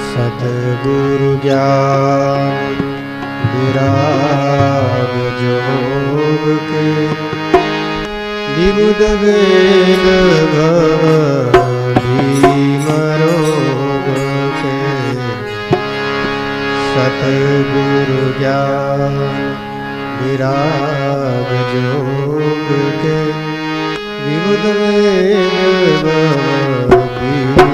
सतगुरु ज्ञान विराग जोग के विबुध वेद भव भीम रोग के। सतगुरु ज्ञान विराग जोग के विबुध वेद भव भीम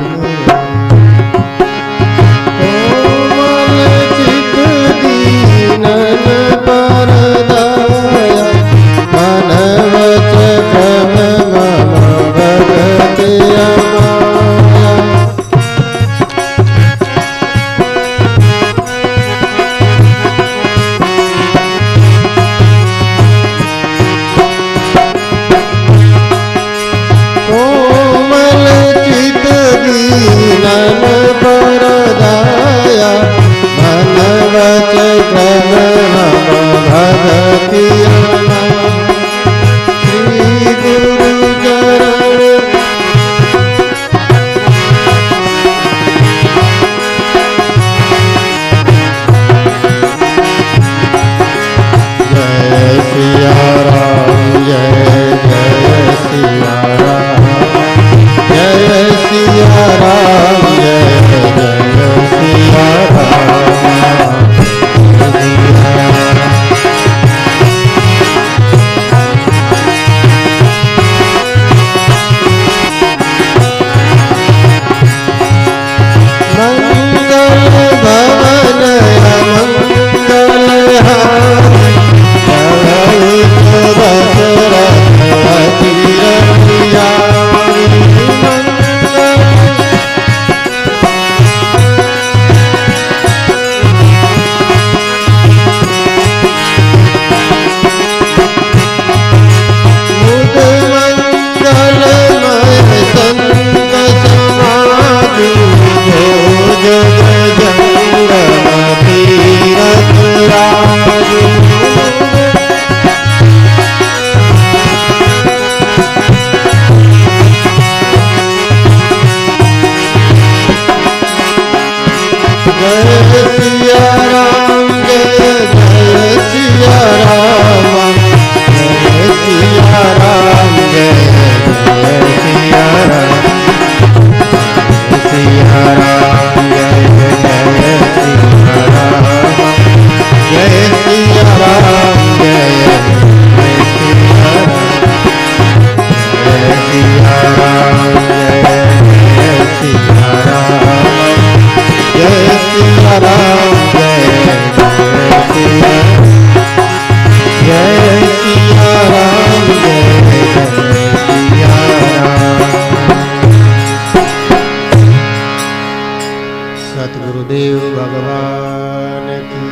सतगुरुदेव भगवान की।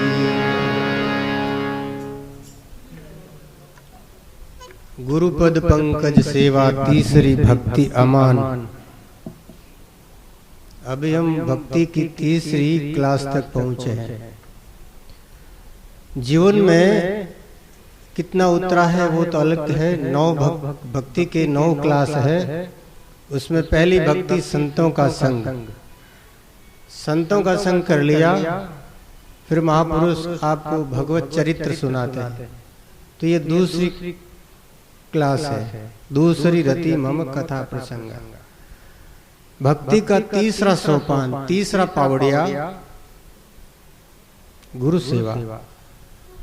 गुरुपद पंकज सेवा तीसरी भक्ति अमान। अभी हम भक्ति की तीसरी क्लास तक पहुंचे हैं। जीवन में कितना उतरा है वो तो अलग है। 9 भक्ति के 9 क्लास है। उसमें पहली भक्ति संतों का संग। संतों का संग कर लिया, फिर महापुरुष आपको भगवत चरित्र सुनाते हैं। तो ये दूसरी क्लास है, दूसरी रति मम कथा प्रसंग। भक्ति का तीसरा सोपान, तीसरा पावड़िया गुरु सेवा।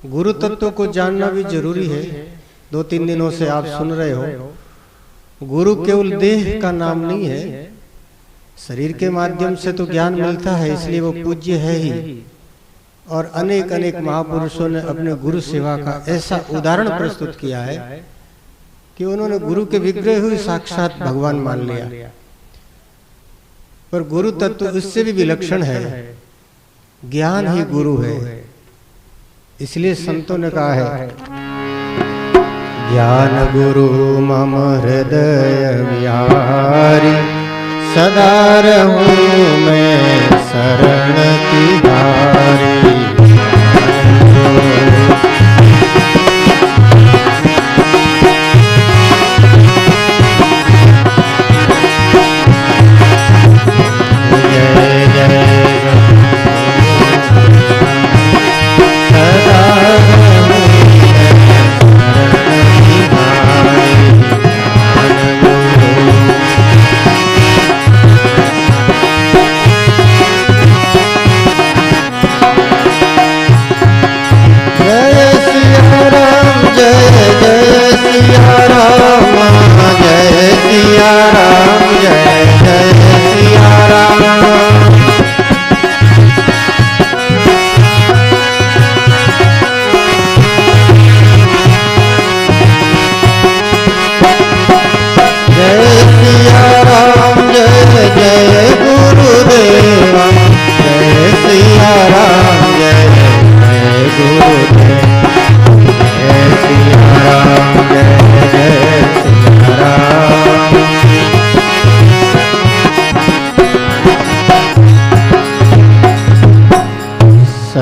गुरु तत्व को जानना भी जरूरी है। 2-3 दिनों से आप सुन रहे हो, गुरु केवल देह का नाम नहीं है। शरीर के माध्यम से तो ज्ञान मिलता है, इसलिए वो पूज्य है ही। और अनेक अनेक महापुरुषों ने अपने गुरु सेवा का ऐसा उदाहरण प्रस्तुत किया है कि उन्होंने गुरु के विग्रह हुए साक्षात भगवान मान लिया। पर गुरु तत्व इससे भी विलक्षण है। ज्ञान ही गुरु है। इसलिए संतों ने कहा है, ज्ञान गुरु मम हृदय विहारी, सदा रहूं मैं शरण तिहारी।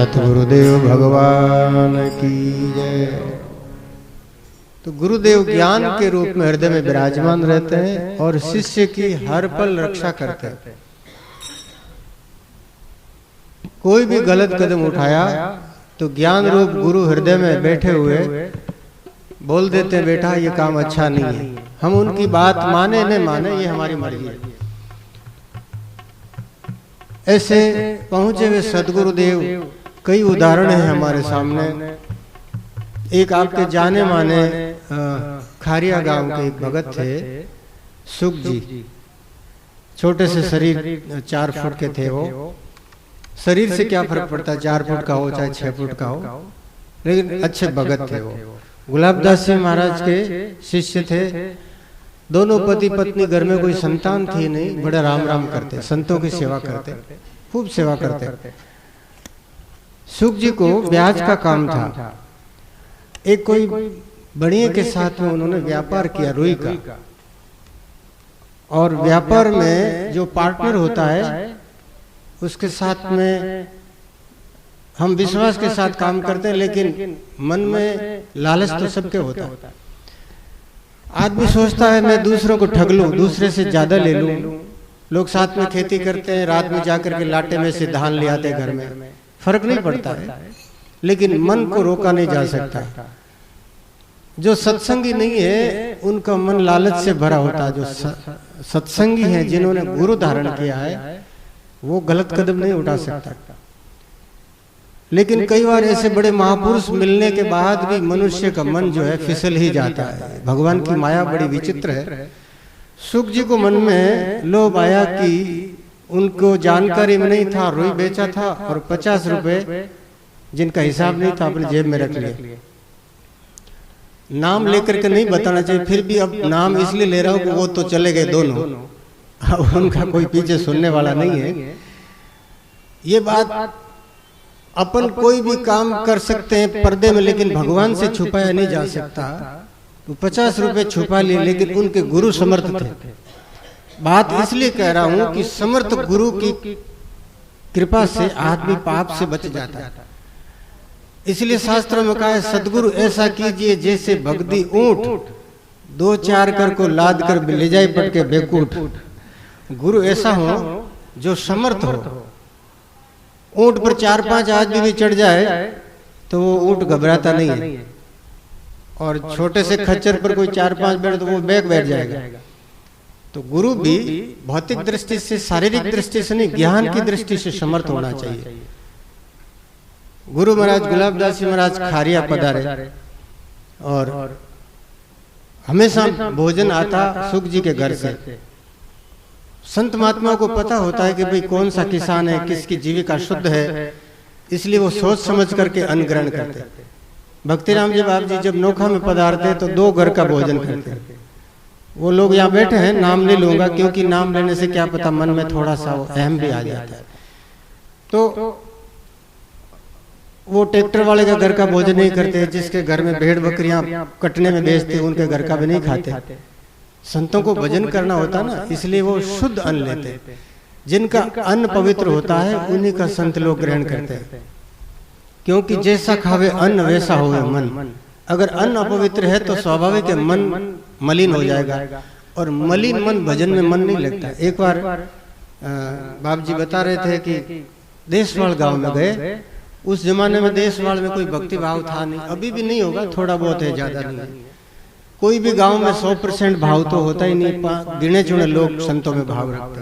सतगुरुदेव भगवान की जय। तो गुरुदेव ज्ञान के रूप में हृदय में विराजमान रहते हैं और शिष्य की हर पल रक्षा करते हैं। कोई भी गलत कदम उठाया तो ज्ञान रूप गुरु हृदय में बैठे हुए बोल देते हैं, बेटा ये काम अच्छा नहीं है। हम उनकी बात माने न माने ये हमारी मर्जी है। ऐसे पहुंचे हुए सदगुरुदेव कई उदाहरण हैं हमारे सामने। एक आपके जाने माने खारिया गांव के एक भगत थे, सुख जी। छोटे से शरीर, 4 फुट के थे वो। शरीर से क्या फर्क पड़ता है, 4 फुट का हो चाहे 6 फुट का हो, लेकिन अच्छे भगत थे वो। गुलाबदास जी महाराज के शिष्य थे। दोनों पति पत्नी, घर में कोई संतान थी नहीं, बड़ा राम राम करते, संतों की सेवा करते, खूब सेवा करते। सुख जी को ब्याज का काम था। एक कोई बढ़िया के साथ में उन्होंने व्यापार किया रुई का, और व्यापार में जो पार्टनर होता है उसके साथ में हम विश्वास के साथ काम करते हैं, लेकिन मन में लालच तो सबके होता है। आदमी सोचता है मैं दूसरों को ठग लूं, दूसरे से ज्यादा ले लूं। लोग साथ में खेती करते हैं, रात में जाकर के लाटे में से धान ले आते घर में, फर्क नहीं पड़ता है, लेकिन मन को रोका नहीं जा सकता। जो सत्संगी नहीं है उनका मन लालच से भरा होता है। जो सत्संगी हैं, जिन्होंने गुरु धारण किया है, वो गलत कदम नहीं उठा सकता। लेकिन कई बार ऐसे बड़े महापुरुष मिलने के बाद भी मनुष्य का मन जो है फिसल ही जाता है। भगवान की माया बड़ी विचित्र है। सुख जी को मन में लोभ आया कि उनको जानकारी में नहीं था, रुई बेचा था और 50 रुपए जिनका हिसाब नहीं था अपनी जेब में रख लिए। नाम लेकर के नहीं बताना चाहिए, फिर भी अब नाम इसलिए ले रहा हूं कि वो तो चले गए दोनों, अब उनका कोई पीछे सुनने वाला नहीं है। ये बात अपन कोई भी काम कर सकते हैं पर्दे में, लेकिन भगवान से छुपाया नहीं जा सकता। तो 50 रुपए छुपा लिए, लेकिन उनके गुरु समर्थ थे। बात इसलिए कह रहा हूं कि समर्थ गुरु की कृपा से आदमी पाप से बच जाता है। इसलिए शास्त्रों में कहा है, सदगुरु ऐसा कीजिए जैसे भगदी ऊंट, 2-4 कर को लाद कर ले जाए पटके बेकूट। गुरु ऐसा हो जो समर्थ हो। ऊंट पर 4-5 आदमी भी चढ़ जाए तो वो ऊंट घबराता नहीं है, और छोटे से खच्चर पर कोई 4-5 बैठ तो वो बैठ जाएगा। तो गुरु भी भौतिक दृष्टि से, शारीरिक दृष्टि से नहीं, ज्ञान की दृष्टि से समर्थ होना चाहिए। गुरु महाराज गुलाबदास जी महाराज खारिया पधारे और हमेशा भोजन आता सुख जी के घर से। संत महात्माओं को पता होता है कि भाई कौन सा किसान है, किसकी जीविका शुद्ध है, इसलिए वो सोच समझ करके अन्न ग्रहण करते। भक्तिराम जी बाप जी जब नोखा में पधारते तो 2 घर का भोजन करते। वो लोग यहाँ बैठे हैं, नाम नहीं लूंगा, क्योंकि नाम लेने से क्या पता मन में थोड़ा सा अहम भी आ जाता है। तो वो ट्रैक्टर वाले का घर का भोजन नहीं करते, जिसके घर में भेड़ बकरियां कटने में बेचते उनके घर का भी नहीं खाते। संतों को भजन करना होता ना, इसलिए वो शुद्ध अन्न लेते। जिनका अन्न पवित्र होता है उन्हीं का संत लोग ग्रहण करते हैं, क्योंकि जैसा खावे अन्न वैसा होवे मन। अगर अन्न अपवित्र है तो स्वाभाविक है मन मलिन हो जाएगा, और मलिन मन भजन में मन नहीं लगता। एक बार बाप जी बता रहे थे कि देशवाल गांव में गए। उस जमाने में देशवाल में कोई भक्ति भाव था नहीं, अभी भी नहीं होगा, थोड़ा बहुत है, ज्यादा नहीं है। कोई भी गांव में 100% भाव तो होता ही नहीं, गिने चुने लोग संतों में भाव रखते।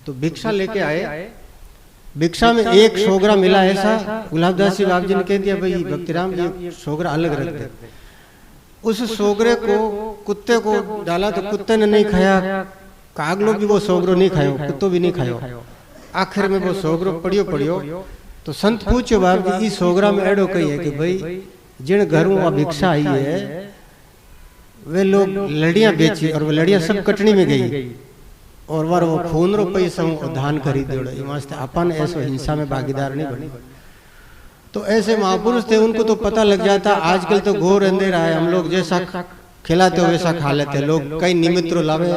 तो भिक्षा लेके आए, भिक्षा में एक सोगरा मिला। ऐसा गुलाबदास जी बाप जी ने कह दिया, भाई भक्तिराम जी सोगरा अलग रखते। उस सोगरे को कुत्ते को डाला तो कुत्ते ने नहीं खाया, कागलो भी वो सोगरो नहीं खायो, कुत्तो भी नहीं खायो। आखिर में वो सोगरो पड़ियो। तो संत पूछो बाप जी, इस सोगरा में एडो कही है कि भाई जिन घरों भिक्षा आई है वे लोग लड़ियां बेची, और वो लड़ियां सब कटनी में गई, और वो खून रो पैसा दान खरीद अपन ऐसे हिंसा में भागीदार नहीं बने। तो ऐसे महापुरुष थे, उनको तो पता लग जाता। आजकल तो घोर अंधेरा है, हम लोग जैसा खिलाते हो वैसा खा लेते। लोग कई निमित्त लावे,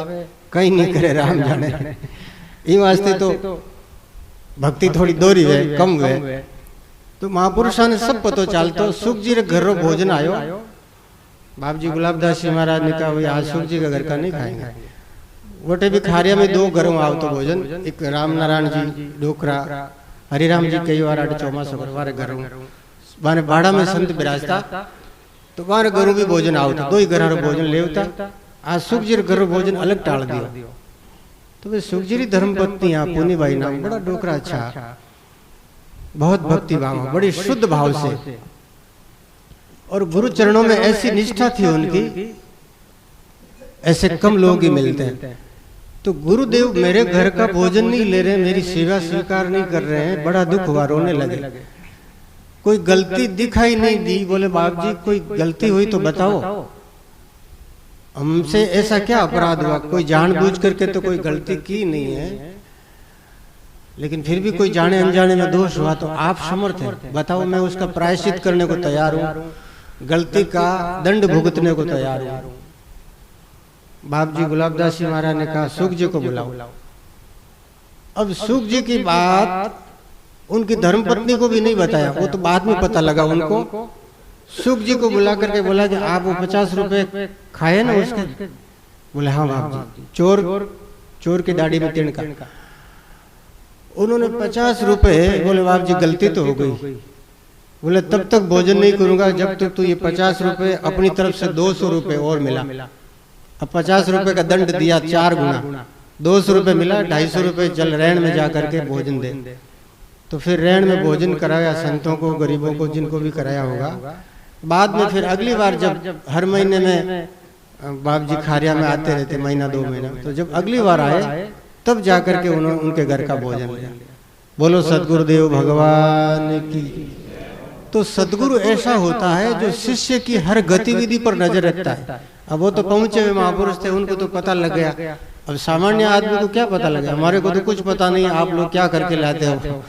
कहीं नहीं करे, राम जाने। ये वास्ते तो भक्ति थोड़ी दोरी है, कम है। तो महापुरुषा ने सब पतो चालतो सुख जी रे घर रो भोजन आयो। बाप जी गुलाबदास जी महाराज ने कहा भाई आज सुख जी का घर का नहीं खाएंगे। वोटे भी खारिया में 2 घरों आवतो भोजन, एक राम नारायण जी डोकरा, हरिराम जी कई बार 8 चौमास वारे घरों माने बाड़ा में संत विराजता तो वारे घरों भी भोजन आवतो, 2 ही घर रो भोजन लेवता। आज सुख जी रे घर रो भोजन अलग टाल दियो। तो वे सुख जी री धर्मपत्नी पुनी बाई नाम बड़ा डोकरा अच्छा, बहुत भक्ति भाव, बड़ी शुद्ध भाव से, और गुरु चरणों में ऐसी निष्ठा थी उनकी, ऐसे कम लोग ही मिलते हैं। तो गुरुदेव मेरे घर का भोजन नहीं ले रहे, मेरी सेवा स्वीकार नहीं कर रहे हैं, बड़ा दुख हुआ, रोने लगे। कोई गलती दिखाई नहीं दी, बोले बाप जी कोई गलती हुई तो बताओ, हमसे ऐसा क्या अपराध हुआ, कोई जानबूझ करके तो कोई गलती की नहीं है, लेकिन फिर भी कोई जाने अनजाने में दोष हुआ तो आप समर्थ हैं, बताओ, मैं उसका प्रायश्चित करने को तैयार हूँ, गलती का दंड भुगतने को तैयार हूँ। बाप जी गुलाबदास जी महाराज ने कहा सुख जी को बुलाओ। अब सुख जी की बात उनकी धर्मपत्नी को भी नहीं बताया, वो तो बाद में पता लगा उनको। सुख जी को बुला करके बोला कि आप वो 50 रुपए खाए ना उसके, बोले हाँ बाप जी, चोर की दाढ़ी में तिनका। उन्होंने 50 रुपए, बोले बाप जी गलती तो हो गई, बोले तब तक भोजन नहीं करूंगा जब तक तो ये 50 रुपए अपनी तरफ से 200 रुपए और मिला। अब 50 रुपए का दंड दिया 4 गुना, 200 रुपए मिला, 250 रुपए चल रैन में जा करके भोजन दे। तो फिर रैन में भोजन कराया संतों को, गरीबों को, जिनको भी कराया होगा। बाद में फिर अगली बार जब हर महीने में बाप जी खारिया में आते रहते, महीना 2 महीना, तो जब अगली बार आए तब जाकर के उन्होंने उनके घर का भोजन लिया। बोलो सदगुरुदेव भगवान की। तो सदगुरु ऐसा होता है जो शिष्य की हर गतिविधि पर नजर रखता है। अब वो तो पहुंचे हुए महापुरुष थे, उनको तो पता लग गया। अब सामान्य आदमी को क्या पता लगे, हमारे को तो कुछ पता नहीं, आप लोग क्या करके लाते हो।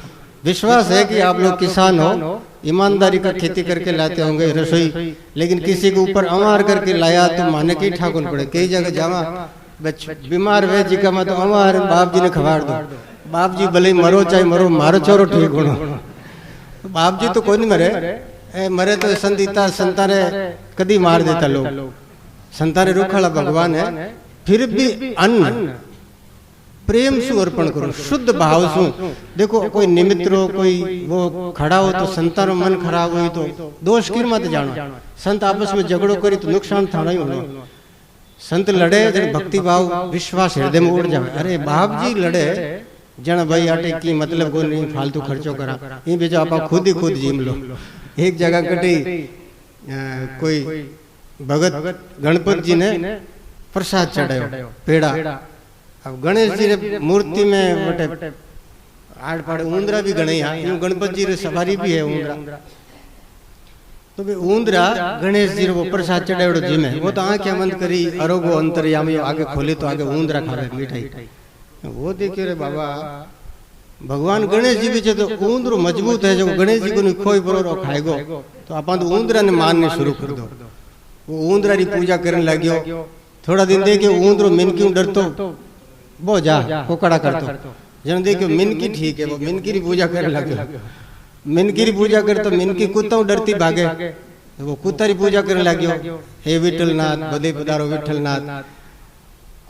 विश्वास है कि आप लोग किसान हो, ईमानदारी का खेती करके लाते होंगे रसोई, लेकिन किसी के ऊपर अमार करके लाया तो माने के ठाकुर पड़े। कई जगह जावा बीमार वे जी का मत अमार बाप जी ने खबर दो, बाप जी भले मरो चाहे मरो, मारो छोरो ठीक होनो। बाप जी तो कोई नहीं मरे, मरे तो संतीता संतारे कदी मार देता लोग, संतारे रुखाला भगवान है। फिर भी अन्न प्रेम से अर्पण करो, शुद्ध भाव से। देखो कोई निमित्त रो, कोई वो खड़ा हो तो संतारो मन खराब हुई तो दोष किर मत जानो। संत आपस में झगड़ो करी तो नुकसान थाना ही होना। संत लड़े जन भक्ति भाव विश्वास हृदय में उड़ जाए। अरे बाप जी लड़े जन भाई आटे की मतलब को नहीं, फालतू खर्चो करा, ये बेचो आप खुद ही खुद जीम लो। एक जगह कटी कोई भगत गणपत जी ने प्रसाद चढ़ायो पेड़ा। अब गणेश जी रे मूर्ति में बटे आड़ पाड़ ऊंदरा भी गणे, गणपत जी रे सवारी भी है ऊंदरा। तो वे ऊंदरा गणेश जी रे वो प्रसाद चढ़ायो जी में, वो तो आंखें बंद करी, अरोगो अंतर्यामी आगे खोली तो आगे ऊंदरा खावे मिठाई। वो देखिए रे बाबा, भगवान गणेश जी भी तो ऊंदरो मजबूत है, जो गणेश जी को नहीं खोई परो खाएगो, तो अपन तो ऊंदरा ने मानने शुरू कर दो। वो ऊंदरा री पूजा करने लग्यो। थोड़ा दिन देखे ऊंदरो मिनकी डरतो, वो जा कोकड़ा करतो। जन देखो मिनकी ठीक है, वो मिनकी री पूजा करने लग्यो। मिनकी री पूजा कर तो मिनकी कुत्ता डरती भागे, वो कुत्ता री पूजा करने लग्यो। हे विठलनाथ बदे पधारो विठलनाथ।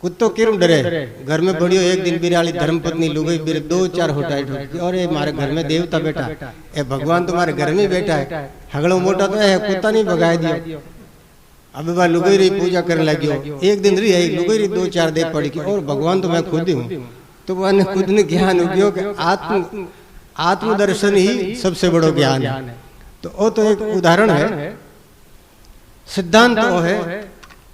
कुत्तो क्यों डरे, घर में बढ़ियो एक दिन बिराली धर्मपत्नी लुगाई बिरे 2-4 होटाई ठोकी, और ये हमारे घर में देवता बैठा, ए भगवान तुम्हारे घर में बैठा है, हगड़ो मोटा तो है, कुत्ता नहीं भगाए दियो। अब वह लुगाई री पूजा करने लगियो। एक दिन रही है लुगाई री 2-4 दे पड़ी की, और भगवान तो मैं खुद ही हूँ। तो वह खुद ने ज्ञान हो गया कि आत्मदर्शन ही सबसे बड़ो ज्ञान है। तो वो तो एक उदाहरण है। सिद्धांत वो है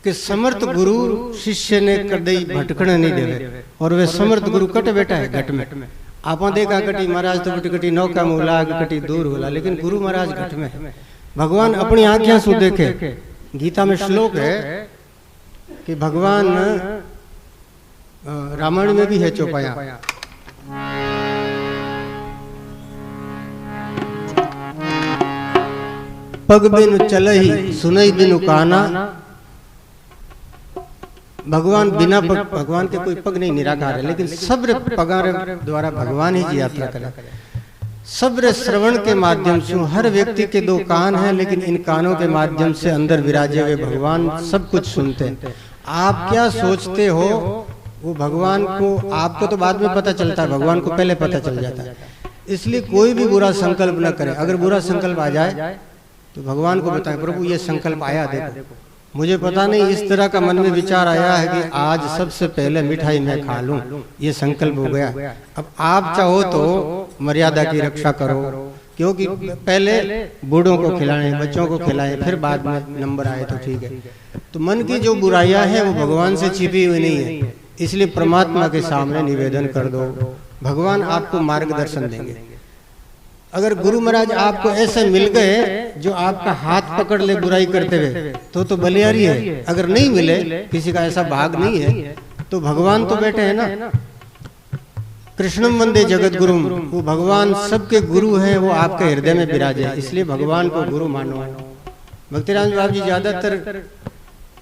कि समर्थ गुरु शिष्य ने कदई भटकने नहीं देवे, और वे समर्थ गुरु कट बैठा है घट में। आप देखा कटी महाराज तो बटी कटी नौका में उला, कटी दूर होला, लेकिन गुरु महाराज घट में है। भगवान अपनी आंखें से देखे। गीता में श्लोक है कि भगवान रामायण में भी है चौपाया, पग बिनु चलहि सुनई बिनु काना। भगवान बिना पग, भगवान के कोई पग नहीं निराकार है, लेकिन सब पगार द्वारा भगवान ही जी यात्रा करे। सब्र श्रवण के माध्यम से, हर व्यक्ति के दो कान हैं, लेकिन इन कानों के माध्यम से अंदर विराजे हुए भगवान सब कुछ सुनते हैं। आप क्या सोचते हो वो भगवान को, आपको तो बाद में पता चलता है, भगवान को पहले पता चल जाता है। इसलिए कोई भी बुरा संकल्प न करे। अगर बुरा संकल्प आ जाए तो भगवान को बताएं, प्रभु ये संकल्प आया, देखो मुझे पता नहीं, इस तरह का मन में विचार आया है कि आज सबसे पहले मिठाई मैं खा लूं, ये संकल्प हो गया। अब आप चाहो तो मर्यादा की रक्षा करो, क्योंकि पहले बूढ़ों को खिलाएं, बच्चों को खिलाएं, फिर बाद में नंबर आए तो ठीक है। तो मन की जो बुराइयां हैं वो भगवान से छिपी हुई नहीं है, इसलिए परमात्मा के सामने निवेदन कर दो, भगवान आपको मार्गदर्शन देंगे। अगर गुरु महाराज आपको ऐसे मिल गए जो आपका हाथ पकड़ ले बुराई करते हुए, तो बलियारी है। अगर नहीं मिले, किसी का ऐसा भाग नहीं है, तो भगवान तो बैठे हैं ना। कृष्णम वंदे जगत गुरुम, वो भगवान सबके गुरु हैं, वो आपके हृदय में विराजे, इसलिए भगवान को गुरु मानो। भक्तिराम बाबू जी ज्यादातर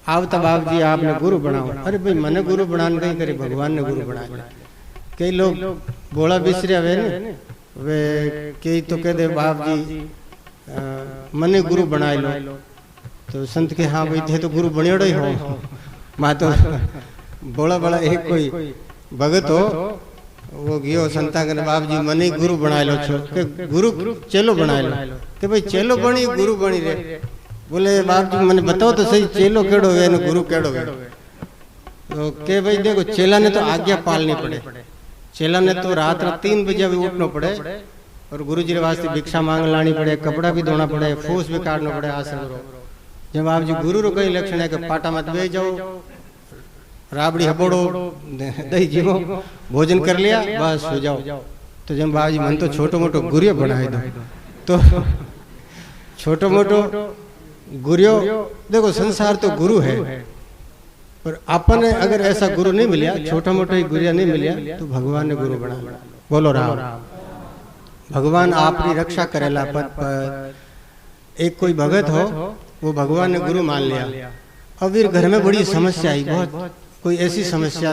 आवता बाब जी आपने गुरु बनाओ, अरे भाई मैंने गुरु बनाने नहीं करे, भगवान ने गुरु बनाया। कई लोग बोला बिसरे हुए न, वे कई तो कह दे बाप जी मने गुरु बनाए लो, तो संत के हाँ भाई थे तो गुरु बनेड़ो ही हो। माँ तो बोला बड़ा एक कोई भगत हो, वो गियो संता के बाप जी मने गुरु बनाए लो, के गुरु चेलो बनाए लो, के भाई चेलो बनी गुरु बनी रे। बोले बाप जी मैंने बताओ तो सही, चेलो केड़ो वे न गुरु केड़ो वे। तो के भाई देखो चेला ने तो आज्ञा पालनी पड़े, चेला ने तो रात 3 बजे भी उठना पड़े, और गुरु जी के वास्ते भिक्षा मांग लानी पड़े, कपड़ा भी धोना पड़े, फूस भी काटना पड़े, आसन करो। जब आप जी गुरु रो कई लक्षण है कि पाटा मत बे जाओ, राबड़ी हबोड़ो दही जीवो, भोजन कर लिया बस सो जाओ। तो जब बाबा जी मन तो छोटो मोटो गुरियो बनाए दो, तो छोटो मोटो गुरियो, देखो संसार तो गुरु है, पर अपन अगर ऐसा गुरु नहीं मिलिया, छोटा मोटा ही गुरिया नहीं मिलिया, तो भगवान ने गुरु बना। बोलो राम। भगवान आपकी रक्षा करेला। पर एक कोई भगत हो, वो भगवान ने गुरु मान लिया। अब फिर घर में बड़ी समस्या आई, बहुत कोई ऐसी समस्या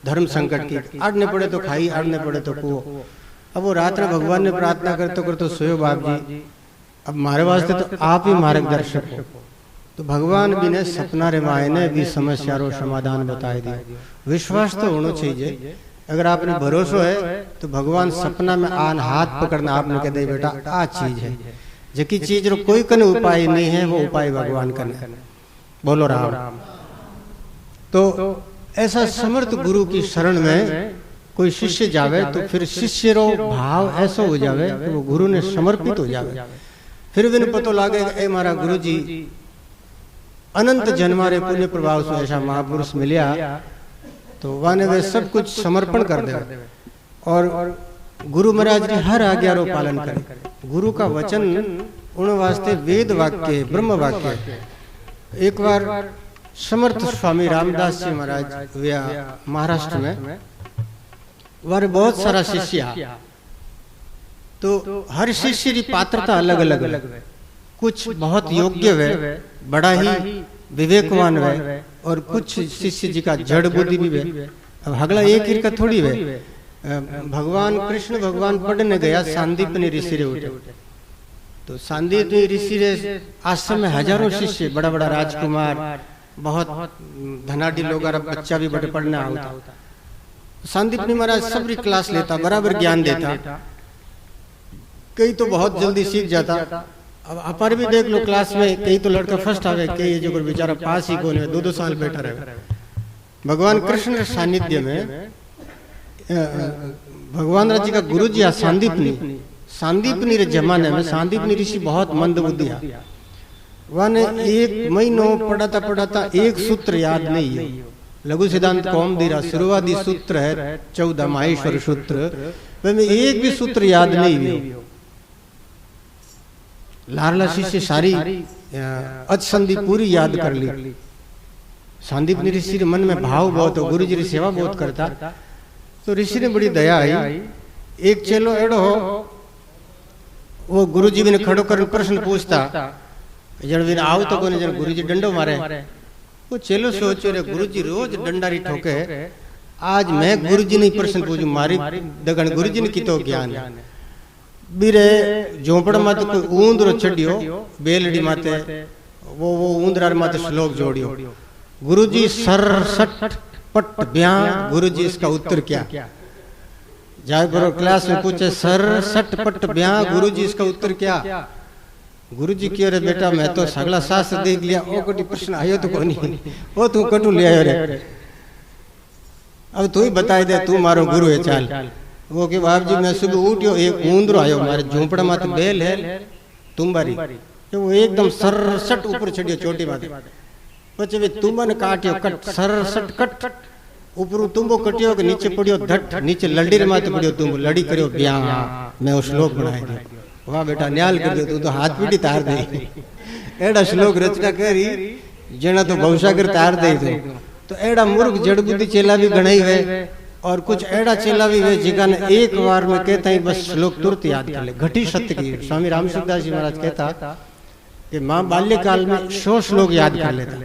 धर्म संकट की, आड़ने पड़े तो खाई, आड़ने पड़े तो कुओ। अब वो रात में भगवान ने प्रार्थना करते करते सोयो, बाप जी अब मारे वास्ते तो आप ही मार्गदर्शक हो। तो भगवान भी ने सपना रे मायने भी समस्या रो समाधान बताए दिया। विश्वास तो होना चाहिए। अगर आपने भरोसा है तो भगवान सपना में आन हाथ पकड़ना, आपने कह दे बेटा आ चीज है, जकी चीज रो कोई कने उपाय नहीं है, वो उपाय भगवान कने। बोलो राम। तो ऐसा समर्थ गुरु की शरण में कोई शिष्य जावे, तो फिर शिष्य रो भाव ऐसा हो जावे कि वो गुरु ने समर्पित हो जावे। फिर भी पता लगे ए मारा गुरु जी अनंत जन्मारे पुण्य प्रभाव से ऐसा महापुरुष मिलिया, तो वाने वे सब कुछ समर्पण कर दे और गुरु महाराज की हर आज्ञा रो पालन करे। गुरु का वचन उन वास्ते वेद वाक्य, ब्रह्म वाक्य। एक बार समर्थ स्वामी रामदास जी महाराज हुआ महाराष्ट्र में, वारे बहुत सारा शिष्य, तो हर शिष्य की पात्रता अलग अलग है। कुछ बहुत योग्य वे, बड़ा ही विवेकवान वे, और कुछ शिष्य जी का जड़ बुद्धि भी वे। अब हगला एक ही का थोड़ी वे। भगवान कृष्ण भगवान पढ़ने गया सांदीपनी ऋषि रे उठे, तो सांदीपनी ऋषि रे आश्रम में हजारों शिष्य, बड़ा बड़ा राजकुमार, बहुत धनाढ़ी लोग, बच्चा भी बड़े पढ़ने आता। सांदीपनी महाराज सबरी क्लास लेता, बराबर ज्ञान देता, कई तो बहुत जल्दी सीख जाता। अब अपर भी देख लो क्लास में, कई तो लड़का फर्स्ट आवे, कई जो बेचारा पास ही कोने 2-2 साल बैठा रहे। भगवान कृष्ण के सानिध्य में भगवान राज जी का गुरु जी सांदीपनी रे जमाने में सांदीपनी ऋषि बहुत मंद बुद्धि है। वाने 1 महीनों पढ़ाता एक सूत्र याद नहीं है। लघु सिद्धांत कौमुदी शुरुआती सूत्र है 14 माहेश्वर सूत्र, वे में एक भी सूत्र याद नहीं हुई। लारला शिष्य सारी अचसंधि पूरी याद कर ली। सांदीपनी ऋषि के मन में भाव बहुत हो, गुरु जी की सेवा बहुत करता, तो ऋषि ने बड़ी दया आई। एक चेलो एड़ो हो, वो गुरु जी ने खड़ो कर प्रश्न पूछता, जन वीर आओ तो कोने, जन गुरु जी डंडो मारे। वो चेलो सोचो रे गुरु जी रोज डंडारी ठोके, आज मैं गुरु जी ने प्रश्न पूछू, मारी दगन गुरु जी ने की तो ज्ञान। बीरे झोंपड़ माते कोई ऊंदरो चढ़ियो बेलड़ी माते वो ऊंदरा माते श्लोक जोड़ियो। गुरुजी सरसट पट ब्याह, गुरुजी इसका उत्तर क्या? जाए बरो क्लास में पूछे सरसट पट ब्याह, गुरुजी इसका उत्तर क्या? गुरुजी कह रहे बेटा मैं तो सगला शास्त्र देख लिया, ओ कोई प्रश्न आयो तो कोनी, ओ तू कटू ले आयो रे, अब तू ही बताई दे, तू मारो गुरु है चाल। वो के बाप जी मैं सुबह उठ्यो एक ऊंदरो आयो मारे झोंपड़ा माते बेल है तुम्बारी, वो एकदम सरसट ऊपर चढ़ियो चोटी माते, पछे वे तुम्बन काट्यो कट सरसट कट, ऊपर तुम्बो कटियो के नीचे पड़ियो धट, नीचे लड़ी माते पड़ियो तुम्बो, लड़ी करियो ब्याह, मैं वो श्लोक बनाई दियो। वाह बेटा न्याल कर दियो, तू तो हाथ पीढ़ी तार दे, एड़ा श्लोक रचना करी जेना तो भवसागर तार दे। तो एड़ा मूर्ख जड़ बुद्धि चेला भी गणाई है, और कुछ एड़ा चेला भी है जिका ने एक बार में कहता ही बस श्लोक तुरंत याद कर ले। घटी सत्य की स्वामी रामसुखदास जी महाराज कहता कि माँ बाल्यकाल में 100 श्लोक याद कर लेता।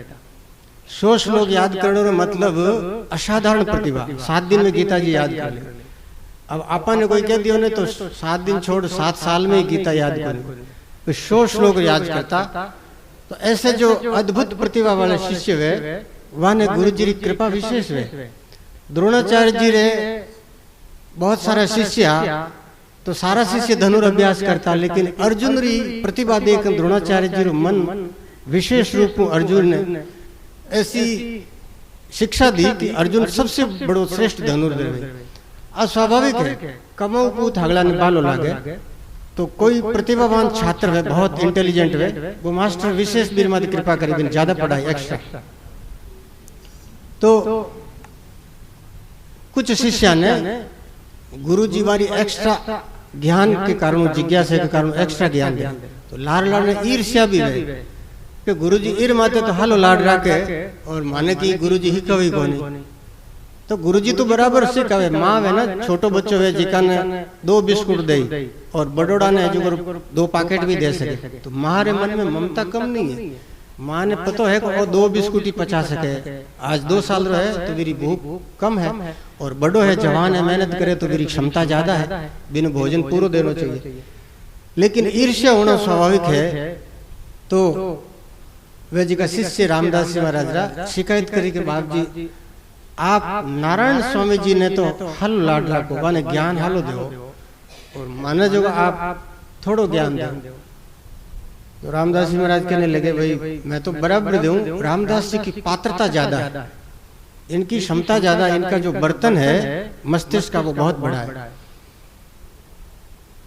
100 श्लोक याद करने का मतलब असाधारण प्रतिभा, 7 दिन में गीता जी याद कर ले। अब आपा ने कोई कह दिया ने तो 7 दिन छोड़ 7 साल में ही गीता याद कर, तो 100 श्लोक याद करता। तो ऐसे जो अद्भुत प्रतिभा वाले शिष्य वे वहां ने गुरु जी की कृपा विशेष वे। द्रोणाचार्य जी रे बहुत सारा शिष्य, तो सारा शिष्य धनुर अभ्यास करता, लेकिन अर्जुन री प्रतिभा देख द्रोणाचार्य जी रो मन विशेष रूप में अर्जुन ने ऐसी शिक्षा दी कि अर्जुन सबसे बड़ो श्रेष्ठ धनुर्धर है। अस्वाभाविक है, कमाऊ पूत हगला ने बालो लागे, तो कोई प्रतिभावान छात्र है बहुत इंटेलिजेंट है, वो मास्टर विशेष बीर माती कृपा करे ज्यादा पढ़ाई एक्स्ट्रा। तो कुछ शिष्य ने गुरुजी वाली एक्स्ट्रा ज्ञान के कारण, जिज्ञासा के कारण एक्स्ट्रा ज्ञान दिया। तो लाड ने ईर्ष्या भी है कि गुरुजी ईर माते तो हालो लाड राखे और माने कि गुरुजी ही कभी कोनी। तो गुरुजी तो बराबर सिखावे, माँ है ना छोटो बच्चो है जिका ने 2 बिस्कुट दे और बड़ोड़ा ने जो 2 पैकेट भी दे सके, तो माँ रे मन में ममता कम नहीं है। माँ ने पता है कि वो 2 बिस्कुट ही पचा सके, आज 2 साल रहे तो मेरी भूख कम है, और बड़ो है जवान है मेहनत करे तो मेरी क्षमता ज्यादा है, बिन भोजन पूरा देना चाहिए। लेकिन ईर्ष्या होना स्वाभाविक है। तो वे जी का शिष्य रामदास जी महाराज शिकायत करी कि बाप जी आप नारायण स्वामी जी ने तो हल लाड राखो, माने ज्ञान हालो दो, और माने जो आप थोड़ो ज्ञान दो। तो रामदास जी महाराज कहने लगे भाई मैं तो बराबर दूं, रामदास जी की पात्रता ज्यादा है, इनकी क्षमता ज्यादा, इनका जो बर्तन है मस्तिष्क का वो बहुत बड़ा है।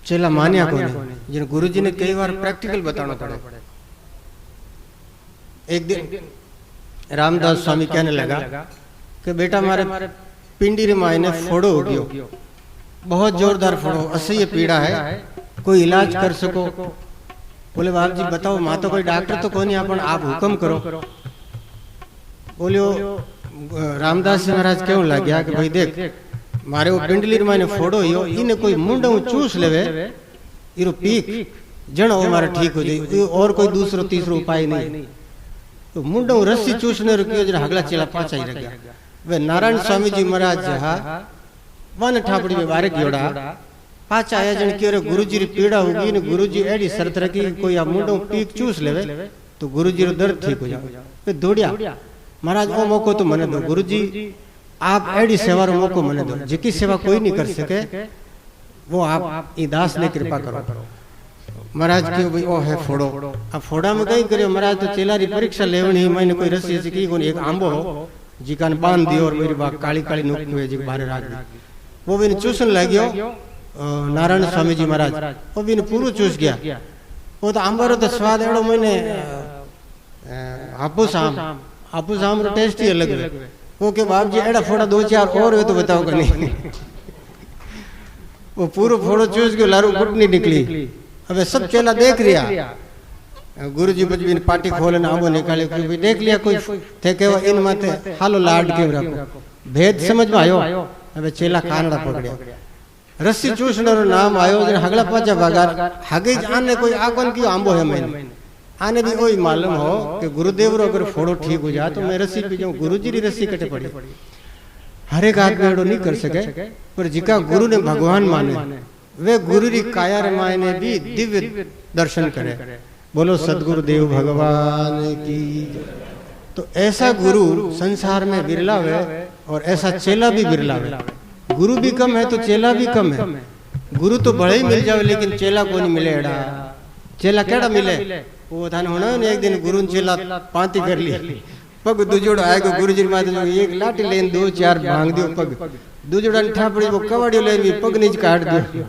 चेला मान्या को नहीं, जिन गुरुजी ने कई बार प्रैक्टिकल बताना पड़ा। एक दिन रामदास स्वामी कहने लगा कि बेटा हमारे पिंडी रे मायने फोड़ो हो गयो, बहुत जोरदार फोड़ो, असह्य पीड़ा है, कोई इलाज कर सको? बोले बाप जी बताओ, माँ तो कोई डॉक्टर तो कोनी, आप हुक्म करो। बोलियो रामदास जी महाराज क्यों लग गया कि भाई देख मारे वो पिंडली रे मायने फोड़ो यो, इने कोई मुंडो चूस लेवे इरो पीक जण वो मारे ठीक हो जाए, और कोई दूसरो तीसरो उपाय नहीं। तो मुंडो रस्सी चूसने रुकियो जरा हगला चेला पाचा ही रह गया। वे नारायण स्वामी जी महाराज जहा वन ठापड़ी में बारे गयोड़ा पाचा आया जन क्यों गुरुजी री पीड़ा होगी ने गुरुजी एडी शर्त रखी कोई आ मुंडो पीक चूस लेवे तो गुरुजी रो दर्द ठीक हो जाए। वे दौड़िया महाराज ओ मौको तो मने दो, गुरुजी आप एडी सेवा रो मौको मने दो, जिकी सेवा कोई नहीं कर सके वो आप ई दास ने कृपा करो। महाराज क्यों भाई ओ है फोड़ो, अब फोड़ा में कई करियो महाराज तो चेलारी परीक्षा लेवनी, मैंने कोई रस्सी ऐसी की कोनी, एक आंबो हो जिका ने बांध दियो और मेरी बात काली काली नुक हुए जी बाहर राख दी, वो भी चूसन लग गयो। नारायण स्वामी जी महाराज वो भी पूरा चूस गया, वो तो आंबो तो स्वाद एड़ो मैंने हापुस आम रो टेस्ट ही अलग है। वो के बाप जी एड़ा फोड़ा 2-4 और वे तो बताओ कनी वो पूरा फोड़ो चूस गयो, लारू गुटनी निकली। अब सब चेला देख रिया, गुरुजी बजबीन पार्टी खोले ना आंबो निकाले, कोई देख लिया कोई थे के इन माते हालो लाड के रखो, भेद समझ में आयो। अब चेला कानड़ा पकड़िया, रस्सी चूसने रो नाम आयो, जन हगला पाचा भागा हगे आने कोई आकोन की आंबो है मैंने आने भी वही मालूम हो कि गुरुदेव रो अगर फोड़ो ठीक हो जाए तो मैं रस्सी पी जाऊं, गुरुजी री रस्सी कटे पड़ी। हर एक आदमी एडो नहीं कर सके, पर जिका गुरु ने भगवान माने वे गुरु री काया रे मायने भी दिव्य दर्शन करे। बोलो सदगुरु देव भगवान की। तो ऐसा गुरु संसार में बिरला है और ऐसा चेला भी बिरला है। गुरु भी कम है तो चेला भी कम है। गुरु तो बड़े ही मिल जावे लेकिन चेला को नहीं मिले। चेला केड़ा मिले? वो थाने होना ने एक दिन गुरु चेला पांति कर ली, पग दूजोड़ आएगा गुरु जी माते जो एक लाठी लेन 2-4 भांग दियो पग दूजोड़ा ठा पड़ी वो कवाड़ियो ले भी पग नीच काट दियो।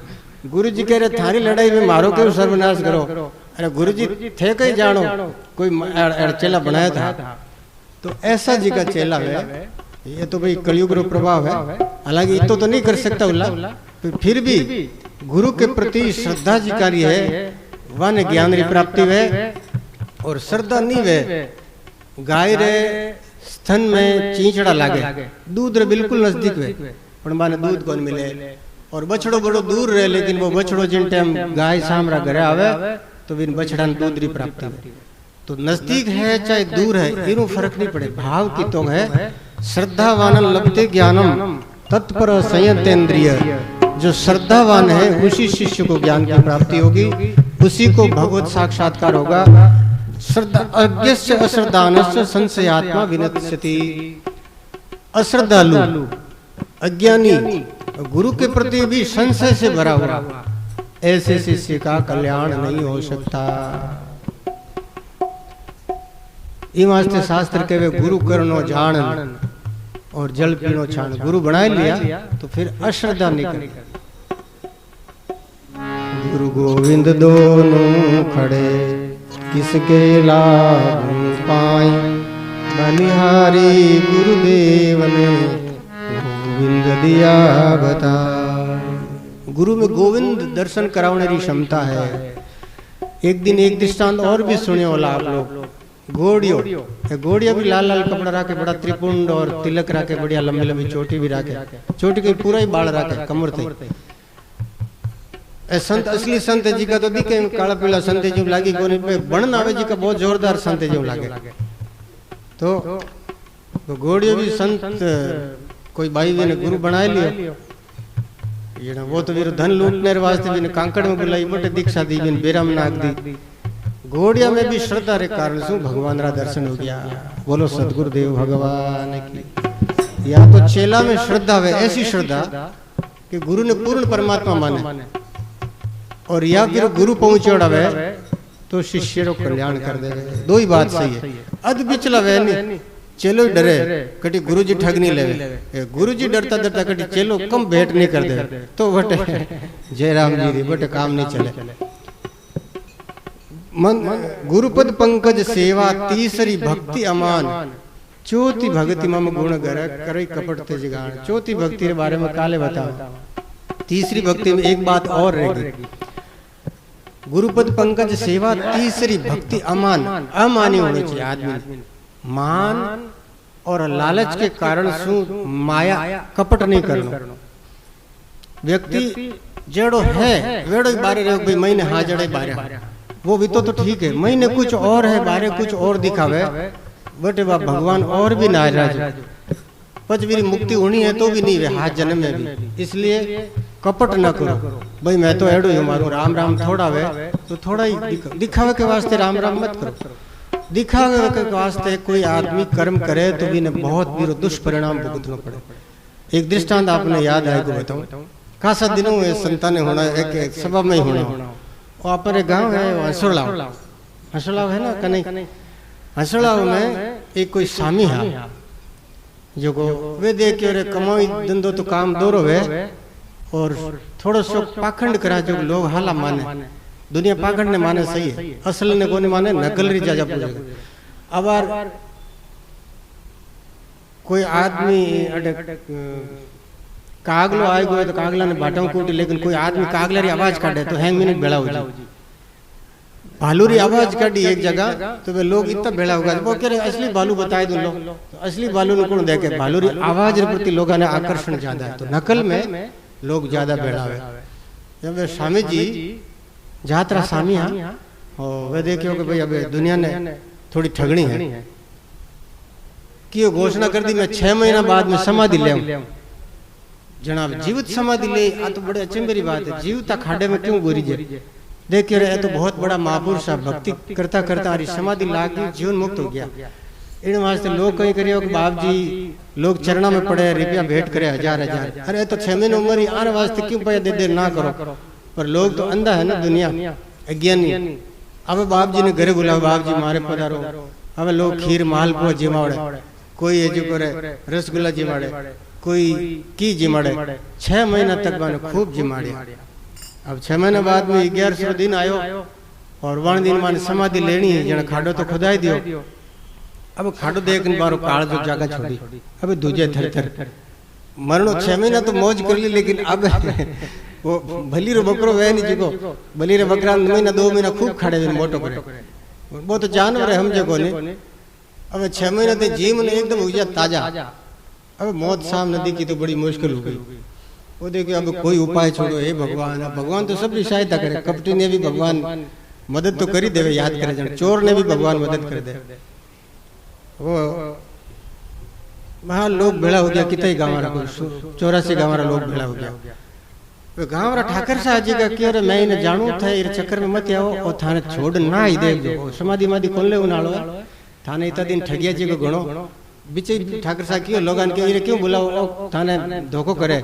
गुरु जी कह रहे थारी लड़ाई में मारो क्यों सर्वनाश करो? अरे गुरु जी थे कहीं जानो कोई चेला बनाया था। तो ऐसा जी का चेला है। ये तो भाई कलयुग रो प्रभाव है। हालांकि इतो तो नहीं कर सकता उल्ला, फिर भी गुरु के प्रति श्रद्धा जी कार्य है, वन ज्ञान री प्राप्ति है। और श्रद्धा नहीं वे गाय रे स्तन में चींचड़ा लागे, दूध रे बिल्कुल नजदीक वे पण माने दूध कौन मिले। और बछड़ो बड़ो दूर रहे लेकिन वो बछड़ो जिन टाइम गाय सामरा घरे आवे तो बिन बछड़ा ने दूध री प्राप्ति है। तो नजदीक है चाहे दूर है इनु फर्क नहीं पड़े। भाव की तो है श्रद्धावान लभते ज्ञानम तत्पर संयतेन्द्रिय। जो श्रद्धावान है उसी शिष्य को ज्ञान की प्राप्ति होगी, उसी को भगवत साक्षात्कार होगा। श्रद्धा अज्ञस्य अश्रद्धानस्य संशयात्मा विनश्यति। अश्रद्धालु अज्ञानी गुरु के प्रति भी संशय से भरा हुआ ऐसे शिष्य का कल्याण नहीं हो सकता। वास्ते शास्त्र के वे गुरु करनो जान और जल पीनो छान। गुरु बना लिया तो फिर अश्रद्धा नहीं कर। गुरु गोविंद दोनों खड़े किसके लाभ पाए, बलिहारी गुरुदेव ने गोविंद दिया बता। गुरु में गोविंद दर्शन कराने की क्षमता है। एक दिन एक दृष्टांत और भी सुने होला आप लोग। घोड़िया भी लाल लाल कपड़ा राके, बड़ा त्रिपुंड और तिलक राके, बढ़िया लंबी लंबी चोटी भी राके, चोटी के पूरा ही बाल राके कमर तक। संत असली संत जी का तो दिखे काला पीला संत जी लागी कोनी पे बणन आवे जी का बहुत जोरदार संत जी लागे। तो घोड़िया भी संत कोई भाई ने गुरु बना लियो। ये ना वो तो वीर धन लूटने वास्ते भी कांकड़ में बुलाई बटे दीक्षा दी बिन बेरा में नाग दी। घोड़िया में भी श्रद्धा रे कारण से भगवान रा दर्शन हो गया। बोलो सदगुरु देव भगवान की। या तो चेला में श्रद्धा है, ऐसी श्रद्धा कि गुरु ने पूर्ण परमात्मा माने, और या फिर गुरु पहुंचोड़ा वे तो शिष्य रो कल्याण कर देवे। दो ही बात सही है। अध बिचला वे नहीं चेलो डरे कटी गुरु जी ठग नहीं लेवे। गुरु जी डरता डरता कटी चेलो कम भेंट नहीं कर दे तो बटे जयराम जी री बटे काम नहीं चले। मन गुरुपद पंकज सेवा तीसरी भक्ति अमान, चौथी भक्ति मम गुण गर करई कपट ते जगान। चौथी भक्ति के बारे में काले बताओ। तीसरी भक्ति में एक बात और रहेगी। गुरुपद पंकज सेवा तीसरी भक्ति अमान। अमानी होनी चाहिए आदमी। मान और लालच के कारण सु माया कपट नहीं करना। व्यक्ति जड़ो है वेड़ो बारे रहो भाई महीने हाँ जड़े बारे वो भी तो ठीक है। महीने कुछ और है बारे कुछ और दिखावे बटे बाप भगवान और भी नाराज। पचवीरी मुक्ति होनी है तो भी नहीं है हाथ जन्म में भी। इसलिए कपट न करो भाई मैं तो एडो ही मारू राम राम थोड़ा वे तो थोड़ा ही दिखावे के वास्ते राम राम मत करो। दिखावे के वास्ते कोई आदमी कर्म करे तो भी ने बहुत भी दुष्परिणाम भुगतना पड़े। एक दृष्टांत आपने याद आएगा बताऊं। खासा दिनों में संतान होना एक सभा में ही होना। वहाँ पर एक गाँव है हंसोड़ाव। हंसोड़ाव है ना कहीं हंसोड़ाव में एक कोई स्वामी है जो को वे देख के कमाई धंधो तो काम दोरो है और थोड़ा सो पाखंड करा जो लोग हाला माने। दुनिया पाखंड ने माने सही है, असल ने कोने माने नकल री जाजा पूजा। अब कोई आदमी कागलो आए गए तो कागला ने बाटों कूटी, लेकिन कोई आदमी कागला री आवाज काटे तो हैंग मिनट बेड़ा हो जाए। भालू री आवाज काटी एक जगह तो वे लोग इतना बेड़ा होगा वो कह रहे असली भालू बताए दो लोग। तो असली भालू ने कौन देखे? भालू री आवाज रे प्रति लोगों ने आकर्षण ज्यादा है तो नकल में लोग ज्यादा बेड़ा हुए। जब स्वामी जी जात्रा स्वामी हाँ और वे देखियो कि भाई अब दुनिया ने थोड़ी ठगनी है कि घोषणा कर दी मैं 6 महीना बाद में समाधि ले जनाब जीवित समाधि ले आ तो बड़े अचंबेरी बात है। जीवता खाडे में क्यों गोरी जे देखिए रहे तो बहुत बड़ा महापुरुष भक्ति करता करता हरी समाधि लागी जीवन मुक्त हो गया। इन वास्ते लोग कहीं करियो कि बाप जी लोग चरणा में पड़े रुपया भेंट करे हजार हजार, अरे तो 6 महीने उम्र ही आने वास्ते क्यों पैसा दे ना करो। पर लोग तो अंधा है ना दुनिया अज्ञानी। अब बाप जी ने घरे बुलाओ बाप जी मारे पधारो। अब लोग खीर मालपुआ जिमाड़े, कोई जो करे रसगुल्ला जिमाड़े, कोई की जिमाड़े। 6 महीना तक मैंने खूब जिमाड़े। अब 6 महीने बाद में 1100 दिन आयो और 1 दिन मैंने समाधि लेनी है जन खाडो तो खुदाई दियो। अब खाडो देखने बारो काल जो जगह छोड़ी अब दूजे थर थर मरणो 6 महीना तो मौज कर ली, लेकिन अब वो भली रो बकरो वे नहीं जिको भली रे बकरा महीना 2 महीना खूब खाड़े मोटो करे वो तो जानवर है हम जको ने। अब 6 महीना ते जीवन एकदम हो गया ताजा। अब मौत साम नदी की तो बड़ी मुश्किल हो गई। वो देखिए अब कोई उपाय छोड़ो हे भगवान। भगवान तो सबकी सहायता करे, कपटी ने भी भगवान मदद तो करी देवे, याद करे जन चोर ने भी भगवान मदद कर दे। वो वहां लोग भेड़ा हो गया कितना ही गाँव 84 गाँव लोग भेड़ा हो गया। गाँव ठाकर साहब जी का क्यों मैं इन्हें जानू था ये चक्कर में मत आओ और थाने छोड़ ना ही दे जो समाधि माधि खोल ले उनालो थाने इतना दिन ठगिया जी को गणो बीचे ठाकर साहब क्यों लोग ये क्यों बुलाओ थाने धोखो करे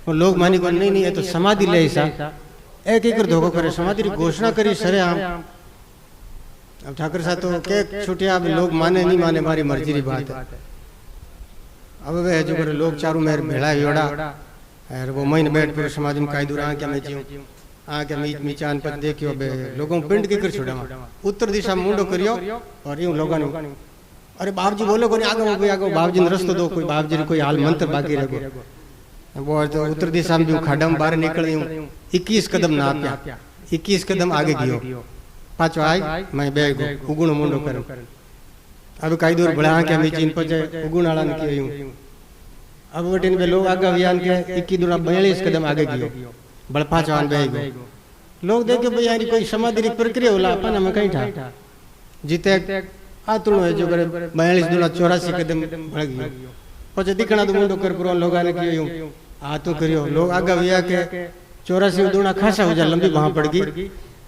और लोग मानी को नहीं नहीं ये तो समाधि ले ऐसा एक एक धोखो करे समाधि की घोषणा करी सरे आम। अब ठाकर साहब तो के छुटिया अब लोग माने नहीं माने हमारी मर्जी की बात है। अब वे जो करे लोग चारों मेरे भेड़ा योड़ा और वो महीने बैठ पर समाज में कायदूर आके मैं जीऊं आके मीचान पर देखियो बे लोगों पिंड की कर छोड़ा उत्तर दिशा मुंडो करियो और यूं लोगों ने अरे बाप जी बोलो कोई आगे बाप जी ने रस्तो दो कोई बाप जी ने कोई हाल मंत्र बाकी रह गो वो तो उत्तर दिशा में खाड़ा में बाहर निकल यूं 21 कदम ना आप्या 21 कदम आगे गयो पाछो आई मैं बैग गो उगुण मुंडो करूं। अब कायदूर बड़ा आके मीचिन पर उगुण वाला ने कियो यूं। अब वटिन पे लोग आगे अभियान के 21 दूना 42 कदम आगे गयो बड़ पांचवान बह गयो। लोग देखे भाई यार कोई समाधि की प्रक्रिया होला अपन हम कहीं था जीते आतुण है जो करे 42 दूना 84 कदम बढ़ गयो। પછી દીકણા તો મુંડો કર પૂરો લોગાને કયો આ તો કર્યો લોग आगे भैया के 84 दूना खासा हो जा लंबी बाह पड़ गई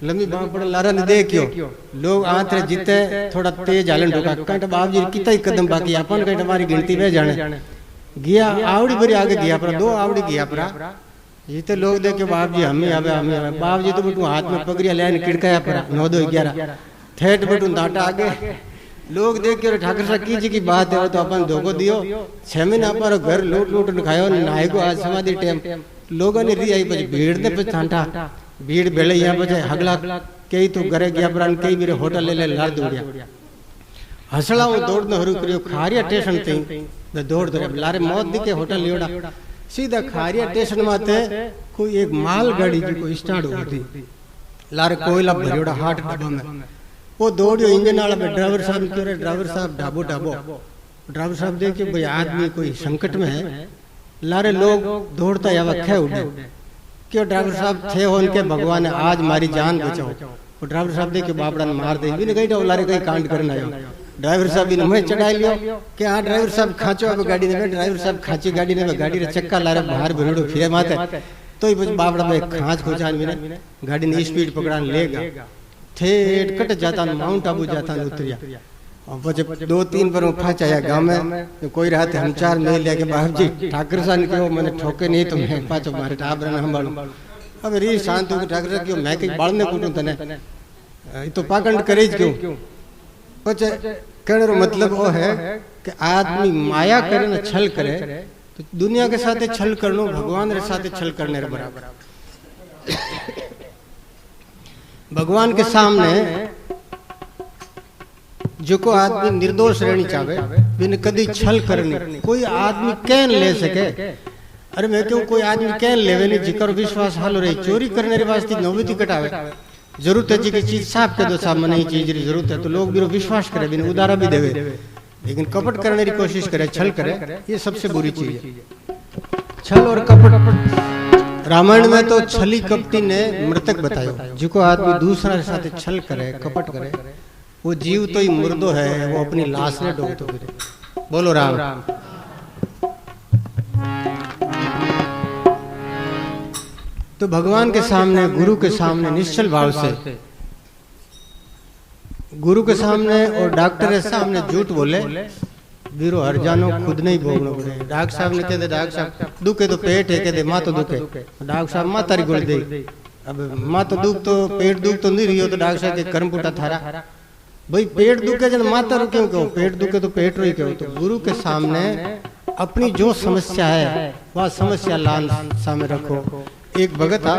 लंबी बाह पड़ लारा ने देखियो लोग आंतरे जीते थोड़ा तेज हालन ढोका कहीं बाप जी कितना ही कदम बाकी अपन कहीं हमारी गिनती में जाने गया आवड़ी भरी आगे गया पर 2 आवड़ी गया पर जीते लोग देखे बाप जी हमें आवे बाप जी तो बटू हाथ में पगड़िया लेने किड़काया पर 9 2 11 ठेठ बटू डाटा आगे लोग देख के ठाकर साहब की जी की बात है तो अपन धोखो दियो 6 महीना पर घर लूट लूट खायो नाय को आज समाधि टाइम लोगों ने री आई પછી भीड़ ने પછી ठांठा भीड़ बेले यहाँ पे हगला कई तो घरे गया पर कई मेरे होटल ले लार दौड़िया हसला वो दौड़ न हरू करियो खारिया स्टेशन ते दौड़ दौड़ लारे मौत दिखे होटल लियोड़ा सीधा खारिया स्टेशन माथे कोई एक माल गाड़ी जी को स्टार्ट हो गई लारे कोयला भरियोड़ा हाट डब्बा में वो दौड़ियो इंजन वाला पे ड्राइवर साहब क्यों रे ड्राइवर साहब ढाबो ढाबो ड्राइवर साहब देखिए भाई आदमी कोई संकट में है लारे लोग दौड़ता या वखे उठे क्यों ड्राइवर साहब थे हो उनके भगवान ने आज मारी जान बचाओ वो ड्राइवर साहब देखिए बापड़ा ने मार दे भी नहीं कहीं लारे कहीं कांड करना आयो ड्राइवर साहब ने मैं चढ़ा लियो कि हाँ ड्राइवर साहब खाचो अब गाड़ी ने ड्राइवर साहब खाची गाड़ी ने गाड़ी रे चक्का लारे बाहर भरेड़ो फिरे माथे तो ही बापड़ा में खांच खोचान मैंने गाड़ी ने स्पीड पकड़ान लेगा ठेठ कट जाता माउंट आबू जाता उतरिया और પછી 2-3 पर फाच आया गांव में कोई रात हम 4 ले लिया के बाप जी ठाकर साहब क्यों मैंने ठोके नहीं तो मैं पाछो मारे टाबरा ने संभालू अब री शांत हो ठाकर साहब क्यों मैं कई बाल ने कूटू तने तो पाखंड करे क्यों પછી कहने रो मतलब वो है कि आदमी माया करे न छल करे तो दुनिया के साथ छल करनो भगवान रे साथ छल करने रे बराबर। भगवान के सामने जो को आदमी निर्दोष रहनी चाहे बिन कदी छल करनी कोई आदमी कैन ले सके। अरे मैं क्यों कोई आदमी कैन लेवे नहीं जिकर विश्वास हालो रही चोरी करने रे वास्ते नौबती कटावे जरूरत है जी की चीज साफ कर दो साहब मन ही चीज री जरूरत है तो लोग बिरो विश्वास करे बिन उदारा भी देवे लेकिन कपट करने की कोशिश करे छल करे ये सबसे बुरी चीज है छल और कपट। रामायण में तो छली कपटी ने मृतक बतायो जिको आदमी दूसरा के साथ छल करे कपट करे वो जीव तो ही मुर्दो है वो अपनी लाश ने डोबतो फिरे। बोलो राम। तो भगवान के सामने, गुरु के सामने निश्चल भाव से, गुरु के सामने और डॉक्टर के सामने झूठ बोले, वीरो हर जानो खुद नहीं भोगना पड़े। डॉक्टर साहब ने कहते, डॉक्टर साहब दुखे तो पेट है, कहते माँ तो दुखे, डॉक्टर साहब माँ तारी गोली दे। अब माँ तो दुख तो पेट दुख तो नहीं रही हो, तो डॉक्टर साहब के कर्म पुटा थारा भाई पेट दुखे जन माता रो क्यों कहो, पेट दुखे तो पेट रो ही कहो। तो गुरु के सामने अपनी जो समस्या है वह समस्या लाल सामने रखो। एक भगत था,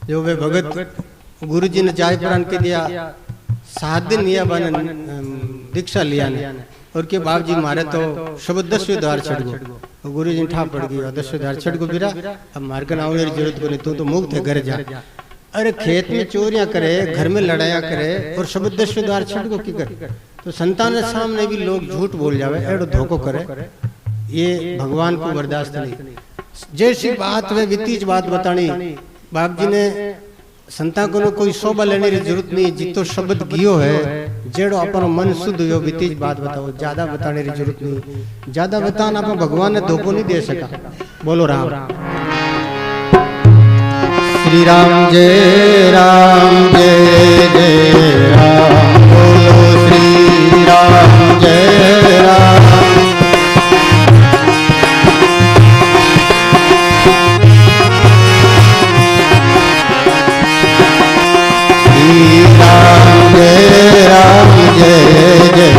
जो वे भगत गुरु जी ने जाय प्राण के दिया 7 दिन लिया बन दीक्षा लिया ने, और के बाप जी मारे तो शब्द 10वें द्वार छड़ गो, गुरु जी ठा पड़ गई 10वें द्वार छड़ गो बिरा, अब मार्गन आने की जरूरत को नहीं, तू तो मुक्त है, घर जा। अरे खेत में चोरियां करे, घर में लड़ाइयां करे और शब्द 10वें द्वार छड़ गो की करे। तो संतान के सामने भी लोग झूठ बोल जावे, एड़ो धोखो करे, ये भगवान को बर्दाश्त नहीं। जैसी बात वे वितीज बात बतानी, बाप जी ने संता को कोई शोभा लेने की जरूरत नहीं, जितो शब्द गियो है, जेड़ो अपन मन शुद्ध हो वितीज बात बताओ, ज्यादा बताने की जरूरत नहीं। ज्यादा बताना अपन भगवान ने धोखो नहीं दे सका। बोलो राम श्री राम, जय राम, जय जय राम, बोलो श्री राम, जय राम। श्री राम, जय राम, जय जय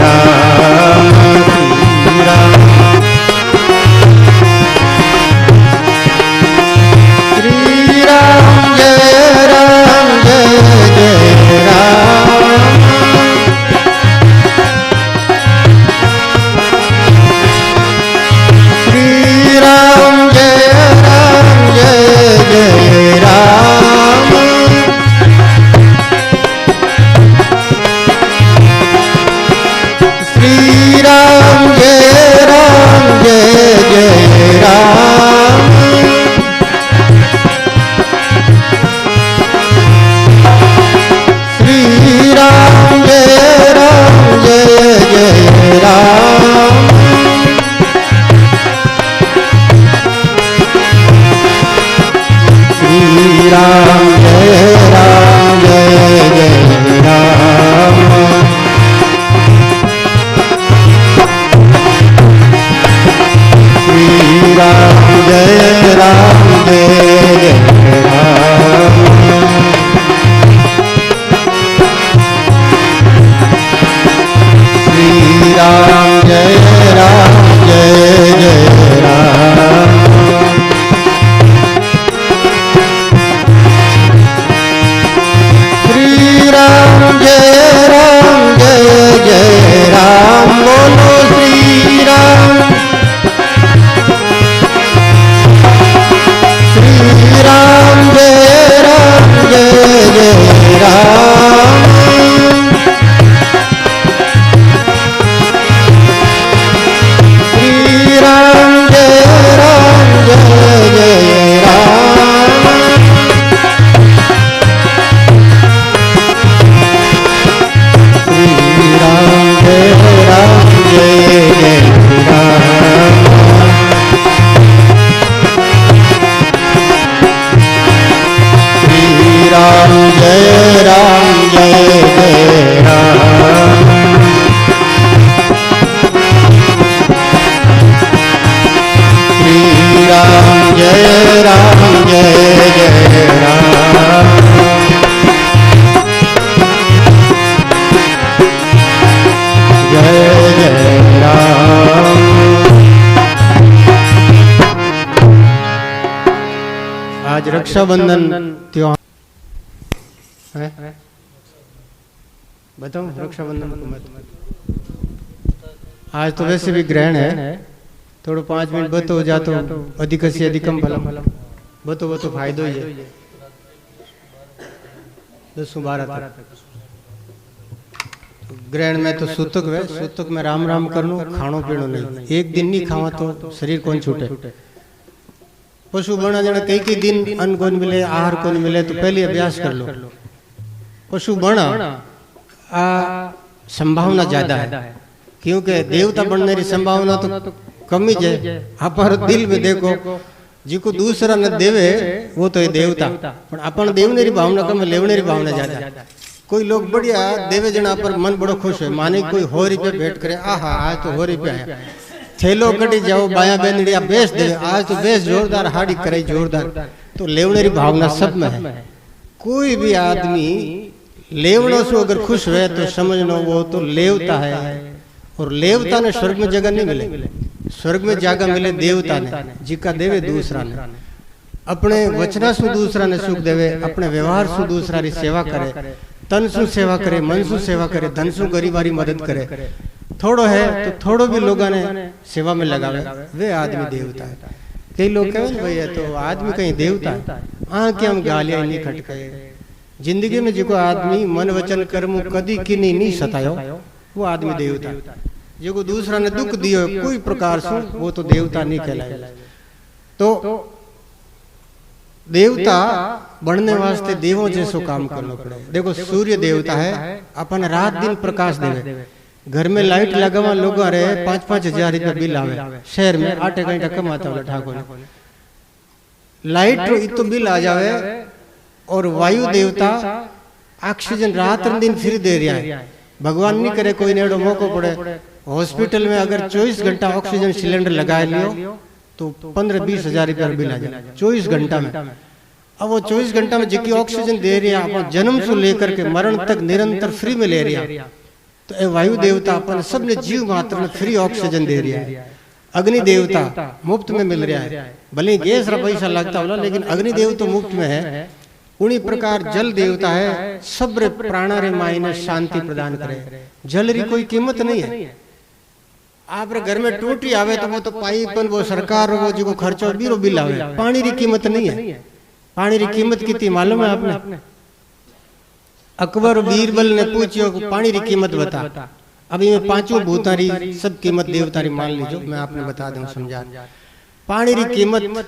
राम, श्री राम। श्री राम, जय राम, जय जय राम। श्री राम, जय राम, जय जय राम। श्री राम, जय राम, जय जय राम। श्री राम, जय राम, जय जय राम। श्री राम, जय राम, जय जय राम। श्री राम, जय राम, जय जय राम। श्री राम, जय राम, जय जय राम। श्री राम, जय राम, जय जय राम, बोलो श्री राम। श्री राम, जय राम, जय जय राम। श्री राम, जय राम, जय जय राम। श्री राम, जय राम, जय जय राम। श्री राम, जय राम, जय जय राम। श्री राम, जय राम, जय जय राम। जय जय राम। आज रक्षाबंधन त्योहार है, बताओ रक्षाबंधन को मत। आज तो वैसे भी ग्रहण है, थोड़ा 5 मिनट बतो जा तो अधिक से अधिकम फलम, बतो फायदो ही है। 10-12 तक ग्रहण में तो सूतक है, सूतक में राम राम करनो, खानो पीनो नहीं। एक दिन नहीं खावा तो शरीर कौन छूटे। पशु बना जने कई दिन अन्न कौन मिले, आहार कौन मिले, तो पहले अभ्यास कर लो। पशु बना संभावना ज्यादा है, क्योंकि देवता बनने की संभावना तो कम ही है। आप दिल में देखो जिको दूसरा न देवे वो तो है देवता, पण अपन देवनेरी भावना कम लेवनेरी भावना ज्यादा। कोई लोग बढ़िया देवे जना पर मन बड़ो खुश है, माने कोई हो रुपये भेंट करे, आहा आज तो हो रुपया है, थैलो कटी जाओ बाया बेंदड़िया बेच दे, आज तो बेच जोरदार हाड़ी करे जोरदार, तो लेवनेरी भावना सब में है। कोई भी आदमी लेवनों से अगर खुश हुए तो समझनो वो तो लेवता है, और लेवता ने स्वर्ग में जगह नहीं मिले, स्वर्ग में जगह मिले देवता ने, जिका देवे दूसरा ने, अपने वचना सु दूसरा ने सुख देवे, अपने व्यवहार सु दूसरा री सेवा करे, तन सु सेवा करे, मन सु सेवा करे, धन सु गरीबारी मदद करे, थोड़ो है तो थोड़ो भी लोगों ने सेवा में लगावे, वे आदमी देवता है। कई लोग कहें भाई है तो आदमी कहीं देवता है, आंखें हम गालियां नहीं खटकाए, जिंदगी में जो आदमी मन वचन कर्म कदी की नहीं सतायो वो आदमी देवता है। जो दूसरा ने दुख दियो कोई प्रकार से वो तो देवता नहीं कहलाए। तो देवता बनने वास्ते देवों जैसो काम करना पड़े। देखो सूर्य देवता है, अपन रात दिन प्रकाश देवे, घर में लाइट लगावा लोग रहे 5-5 हजार रुपया बिल आवे, शहर में 8 घंटा कमाता वाला ठाकुर लाइट तो बिल आ जावे। और वायु देवता ऑक्सीजन रात दिन फिर दे रहा है, भगवान नहीं करे कोई नेड़ो मौको पड़े, हॉस्पिटल में अगर 24 घंटा ऑक्सीजन सिलेंडर लगा लियो तो 15-20 हजार रुपया बिल आ जाए 24 घंटा में। अब वो 24 घंटा में जिकी ऑक्सीजन दे रही है अपन जन्म से लेकर के मरण तक निरंतर फ्री में ले रही है, तो ये वायु देवता अपन सबने जीव मात्र में फ्री ऑक्सीजन दे रही है। अग्नि देवता मुफ्त में मिल रहा है, भले गैस रा पैसा लगता होला लेकिन अग्नि देव तो मुफ्त में है। उन्हीं प्रकार जल देवता है, सब प्राणा रे मायने शांति प्रदान करे, जल री कोई कीमत नहीं है। आप रे घर में टूटी आवे तो वो तो पाइपन वो सरकार वो जो खर्चो बीरो बिल आवे, पानी री कीमत नहीं है। पानी री कीमत कितनी मालूम है आपने? अकबर बीरबल ने पूछियो पानी री कीमत बता, अभी मैं 5 भूतारी सब कीमत देवतारी मान लीजिए, मैं आपने बता दूं समझा। पानी री कीमत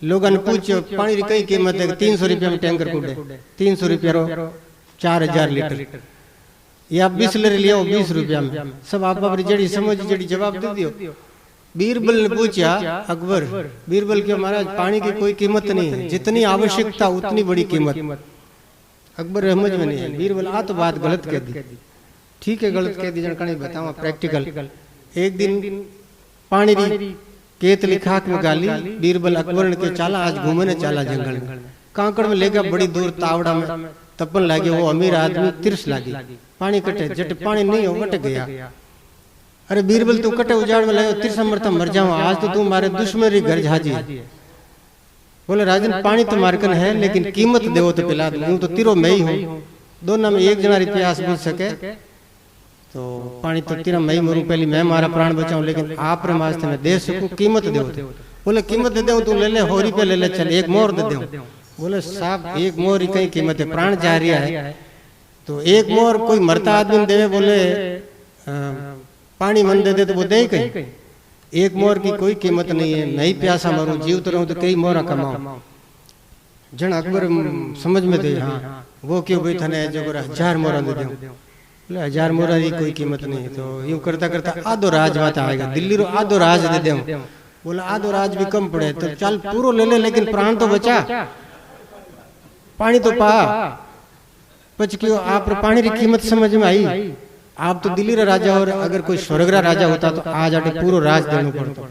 लोगों ने पूछो पानी की कई कीमत है, 300 रुपया में टैंकर कूदे, 300 रुपया रो 4000 लीटर, या बिस्लरी लियो 20 रुपया में, सब आप अपनी जड़ी समझ जड़ी जवाब दे दियो। बीरबल ने पूछा अकबर, बीरबल क्यों महाराज पानी की कोई कीमत नहीं है, जितनी आवश्यकता उतनी बड़ी कीमत। अकबर समझ में नहीं है, बीरबल आ तो बात गलत कह दी। ठीक है गलत कह दी, जनकणी बतावा प्रैक्टिकल। एक दिन पानी री केतली खाक में गाली, बीरबल अकबर के चाला आज घूमने चाला जंगल में, कांकड़ में लेगा बड़ी दूर तावड़ा में तपन लागे, वो अमीर आदमी तिरस लागी, पानी कटे जट पानी नहीं हो वट गया। अरे बीरबल तू कटे उजाड़ में लायो तिरसा मरता मर जाऊं, आज तो तू मारे दुश्मन री घर झाजी। बोले राजन पानी तो मारकन है लेकिन कीमत देवो तो पिला दूं, तो तिरो मैं ही हूं, दोनों में एक जना री प्यास बुझ सके तो पानी तो तेरा मैं ही मरूं, पहले मैं मारा प्राण बचाऊं, लेकिन आप रे वास्ते मैं दे सकूं, कीमत दे। बोले कीमत दे दे, तू ले ले 100 रुपये ले ले, चल एक मोर दे दे। बोले साहब एक मोर की कई कीमत है, प्राण जा रहा है, तो एक मोर कोई मरता आदमी देवे, बोले पानी मन दे दे तो वो दे कहीं, एक मोर की कोई कीमत नहीं है, मैं ही प्यासा मरूं, जीव तो रहूं तो कई मोरा कमाऊं। जन अकबर समझ में दे, हाँ वो क्यों भाई थने जो 1000 मोरा दे दे, 1000 मोरा की कोई कीमत नहीं। तो यूं करता करता आधो राज माता आएगा, दिल्ली रो आधो राज दे दे। बोला आधो राज भी कम पड़े तो चल पूरा ले ले, लेकिन प्राण तो बचा, पानी तो पा। पच क्यों आप पानी की कीमत समझ में आई? आप तो दिल्ली रा राजा, और अगर कोई स्वर्ग रा राजा होता तो आज आटे पूरा राज देना पड़ता।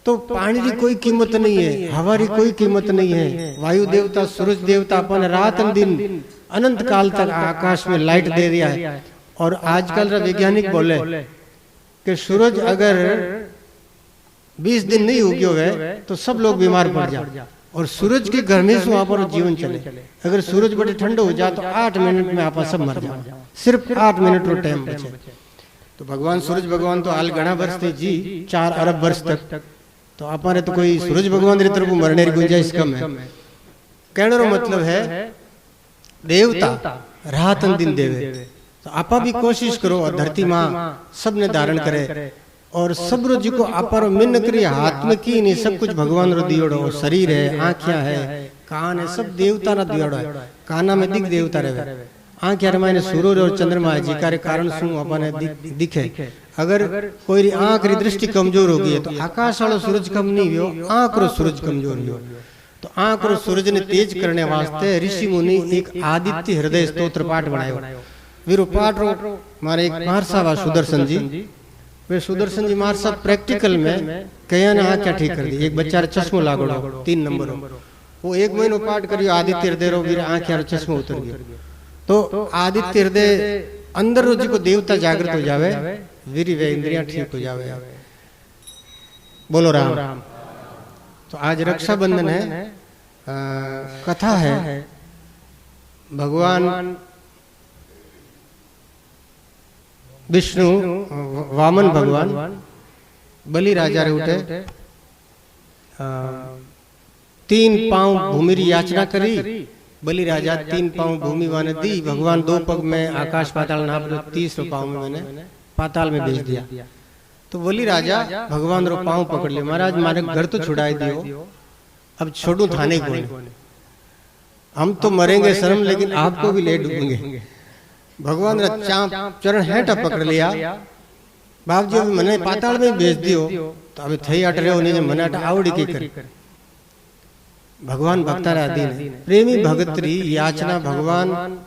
तो पानी की कोई कीमत नहीं है, हवा की कोई कीमत नहीं है। वायु देवता सूरज देवता अपन रात दिन अनंत काल तक आकाश में लाइट दे रहा है। और आजकल वैज्ञानिक बोले कि सूरज अगर 20 दिन नहीं उगे हुए तो सब लोग बीमार पड़ जाए, और सूरज की गर्मी से आप जीवन चले। अगर सूरज बड़े ठंडे हो जाए तो 8 मिनट में आप सब मर जाओ, सिर्फ 8 मिनट रो टाइम बचे। तो भगवान सूरज भगवान तो हाल घना वर्ष थे जी, 4 अरब वर्ष तक, तो हमारे तो कोई सूरज भगवान की तरफ मरने की गुंजाइश कम है। कहने का मतलब है देवता रात दिन देवे, तो आपा भी कोशिश करो और धरती माँ सबने धारण करे, और सब रो जिको आपारो मिन्न करी हाथ में की नहीं, सब कुछ भगवान रो दियोड़ो, शरीर है, आँखियां है, कान है, सब देवता ना दियोड़ो है। काना में दिख देवता रहे, आँख यार माने सूरज और चंद्रमा जी कार्य कारण शू अपने दिखे। अगर कोई आँख री दृष्टि कमजोर हो गई है तो आकाश वालों सूरज कम नहीं हो, आँख रो सूरज कमजोर हो। तो आँख रो सूरज ने तेज करने वास्ते ऋषि मुनि एक आदित्य हृदय स्तोत्र पाठ बनायो। वीरो पाठ रो मारे एक महर्षि वा सुदर्शन जी, वे सुदर्शन जी महर्षि प्रैक्टिकल में कया ने आँख क्या ठीक कर दी। एक बच्चा रे चश्मो लागोड़ो 3 नंबर, वो 1 महीनो पाठ करियो आदित्य हृदय रो, वीर आँख यार चश्मो उतर गयो। तो आदित्य हृदय अंदर रो जी को देवता जागृत हो जावे, वीरी वे इंद्रियां ठीक हो जावे। बोलो राम। तो आज रक्षाबंधन है, कथा है भगवान विष्णु वामन भगवान बलि राजा रे उठे 3 पांव भूमि री याचना करी। बलि राजा 3 पांव भूमि वाने दी, भगवान 2 पग में आकाश पाताल नाप लो, 30 पांव में मैंने पाताल में भेज दिया। तो बलि राजा भगवान रो पांव पकड़ ले, महाराज मारे घर तो छुड़ाई दियो, अब छोड़ू थाने को, हम तो मरेंगे शर्म लेकिन आपको भी ले डूबेंगे। भगवान रा चरण हेठा पकड़ लिया, बाप जी अभी मने पाताल में भेज दियो तो अभी थई अट रहो नहीं, मने अट आवड़ी की कर। भगवान भक्तारा अधीन प्रेमी भगतरी याचना भगवान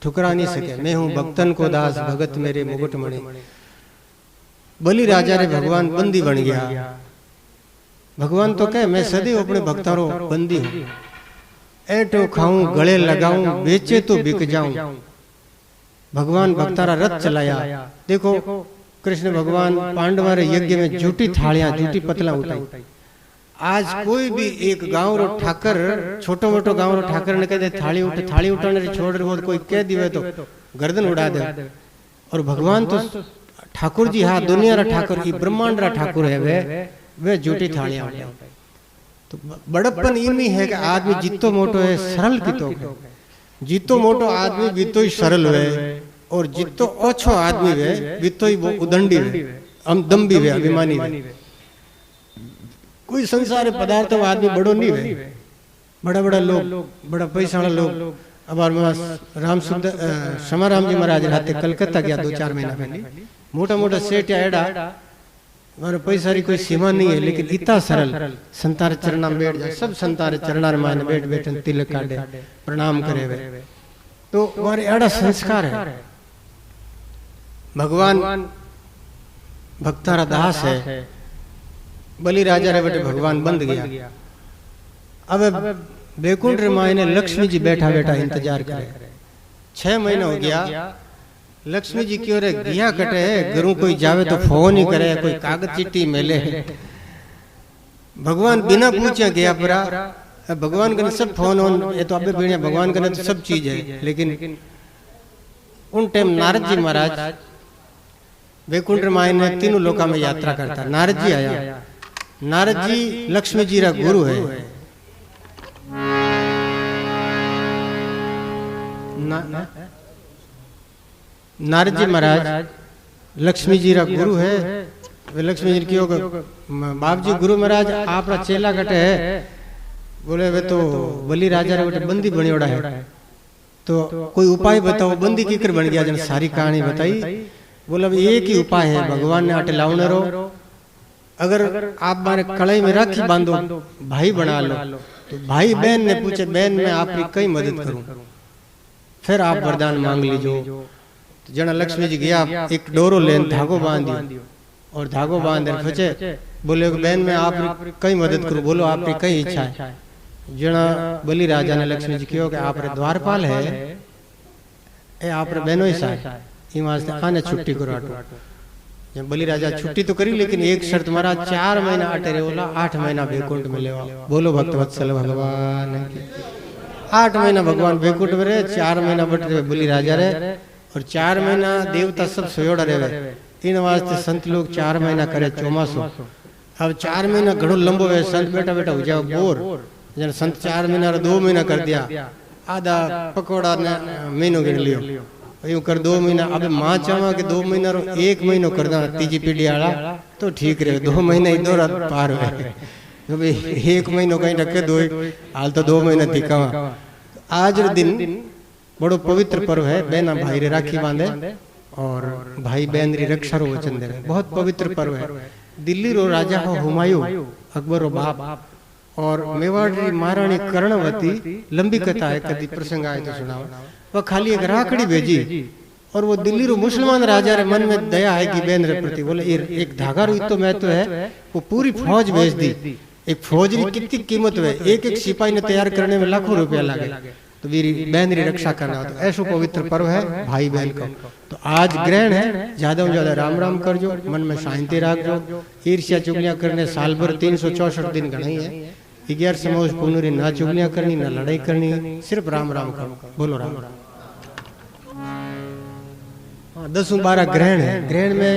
ठुकरा नहीं सके। मैं हूं भक्तन को दास, भगत मेरे मुकुट मणि। बलि राजा रे भगवान बंदी बन गया। भगवान तो कहे मैं सदैव अपने भक्तारो बंदी हूं, ऐठो खाऊं गले लगाऊं बेचे तो बिक जाऊं। भगवान भक्तारा रथ चलाया। देखो कृष्ण भगवान पांडवा रे यज्ञ में झूठी थालियां झूठी पतला उठाई। आज कोई भी एक गांव रो ठाकर, छोटो मोटो गांव रो ठाकर ने कह दे थाली उठाने रे छोड़ रहे, कोई कह दिवे तो गर्दन उड़ा दे। और भगवान तो ठाकुर जी, हाँ दुनिया रा ठाकुर, ई ब्रह्मांड रा ठाकुर है, वे झूठी थालियां उठाई। तो बड़प्पन इनमें है कि आदमी जितो मोटो है सरल कितो है, जितो मोटो आदमी बितो ही सरल है, और जितो ओछो आदमी है बितो ही वो उदंडी है, दम्भी है, अभिमानी है। कोई संसार पदार्थ आदमी बड़ो नहीं है। बड़ा बड़ा लोग, बड़ा पैसा वाला लोग, अब राम सुंदर क्षमाराम जी महाराज रहते कलकत्ता गया 2-4 महीना पहले, मोटा मोटा सेठ या एडा, हमारे पैसा की कोई सीमा नहीं है, लेकिन इतना सरल संतार चरणा में बैठ जाए, सब संतार चरणा में बैठ बैठ तिलक काटे प्रणाम करे वे। तो हमारे एडा संस्कार है। भगवान भक्तारा दास है। बलि राजा रे बेटे भगवान बंद गया। अब बैकुंठ रे मायने लक्ष्मी जी बैठा बैठा इंतजार करे। 6 महीना हो गया, लक्ष्मी जी की ओर गया कटे है, घरों कोई जावे तो फोन ही करे, कोई कागज चिट्ठी मिले। भगवान बिना पूछे गया परा। भगवान के सब फोन ऑन, ये तो अबे बढ़िया भगवान के तो सब चीज है, लेकिन उन टाइम नारद जी महाराज बैकुंठ रे मायने 3 लोका में यात्रा करता। नारद जी आया। नारद जी लक्ष्मी जी रा गुरु है। नारद जी महाराज लक्ष्मी जी रा गुरु है। वे लक्ष्मी जी की बाप जी गुरु महाराज आप चेला कटे है। बोले वे तो बलि राजा रे बेटे बंदी बनियोड़ा है, तो कोई उपाय बताओ, बंदी किकर बन गया। जन सारी कहानी बताई। बोला एक ही उपाय है, भगवान ने आटे लाउने रो, अगर आप मारे कड़ाई में राखी बांधो, भाई बना लो। तो भाई बहन ने पूछे, बहन मैं आपकी कई मदद करूं, फिर आप वरदान मांग लीजो। तो जना लक्ष्मी जी गया, एक डोरो लेन धागो बांध दियो, और धागो बांध फचे। बोले बहन मैं आप कई मदद करूं, बोलो आपकी कई इच्छा है। जना बलि राजा ने लक्ष्मी जी कहो कि आप द्वारपाल है, ए आप बहनो ही सा आने छुट्टी करो। जब बलि राजा छुट्टी तो करी, लेकिन एक शर्त मारा, 4 महीना अटे रे बोला, 8 महीना बैकुंठ में ले। बोलो भक्त वत्सल भगवान। 8 महीना भगवान बैकुंठ में रहे, 4 महीना बट रहे बलि राजा रे, और 4 महीना देवता सब सोयोड़ा रहे। इन वास्ते संत लोग 4 महीना करे चौमासो। अब 4 महीना घड़ो लंबो है, संत बेटा बेटा हो जाओ बोर। जन संत 4 महीना 2 महीना कर दिया, आधा पकौड़ा ने महीनों गिन लियो, यूं कर 2 महीना। अब माँ चावा के 2 महीना 1 महीनो कर दा, तीजी पीढ़ी आला तो ठीक रहे। 2 महीना इधर पार हुए, 1 महीनो कहीं रखे दो, हाल तो 2 महीना दिखावा। आज दिन बड़ो पवित्र पर्व है। बहना भाई रे राखी बांधे और भाई बहन री रक्षा रो वचन दे। बहुत पवित्र पर्व है। दिल्ली रो राजा हो हुमायूं, अकबर रो बाप, और मेवाड़ री महारानी कर्णवती, लंबी कथा है, कभी प्रसंग आए तो सुनाओ। वह खाली एक राखड़ी भेजी और वो दिल्ली रो मुसलमान राजा रे मन में दया है कि बहन रे प्रति, बोले एक धागा रो तो मैं तो है, वो पूरी फौज भेज दी। एक फौज की कितनी कीमत है, एक एक सिपाही ने तैयार करने में लाखों रुपया लगे, तो मेरी बहन री रक्षा करना। तो ऐसा पवित्र पर्व है भाई बहन का। तो आज ग्रहण है, ज्यादा से ज्यादा राम राम कर जो, मन में शांति रख जो। ईर्ष्या चुगलियां करने साल भर 364 दिन गणाई है। 11 समोज पुनरी ना चुगलियां करनी, ना लड़ाई करनी, सिर्फ राम राम करो। बोलो राम राम। 10-12 ग्रहण है। ग्रहण में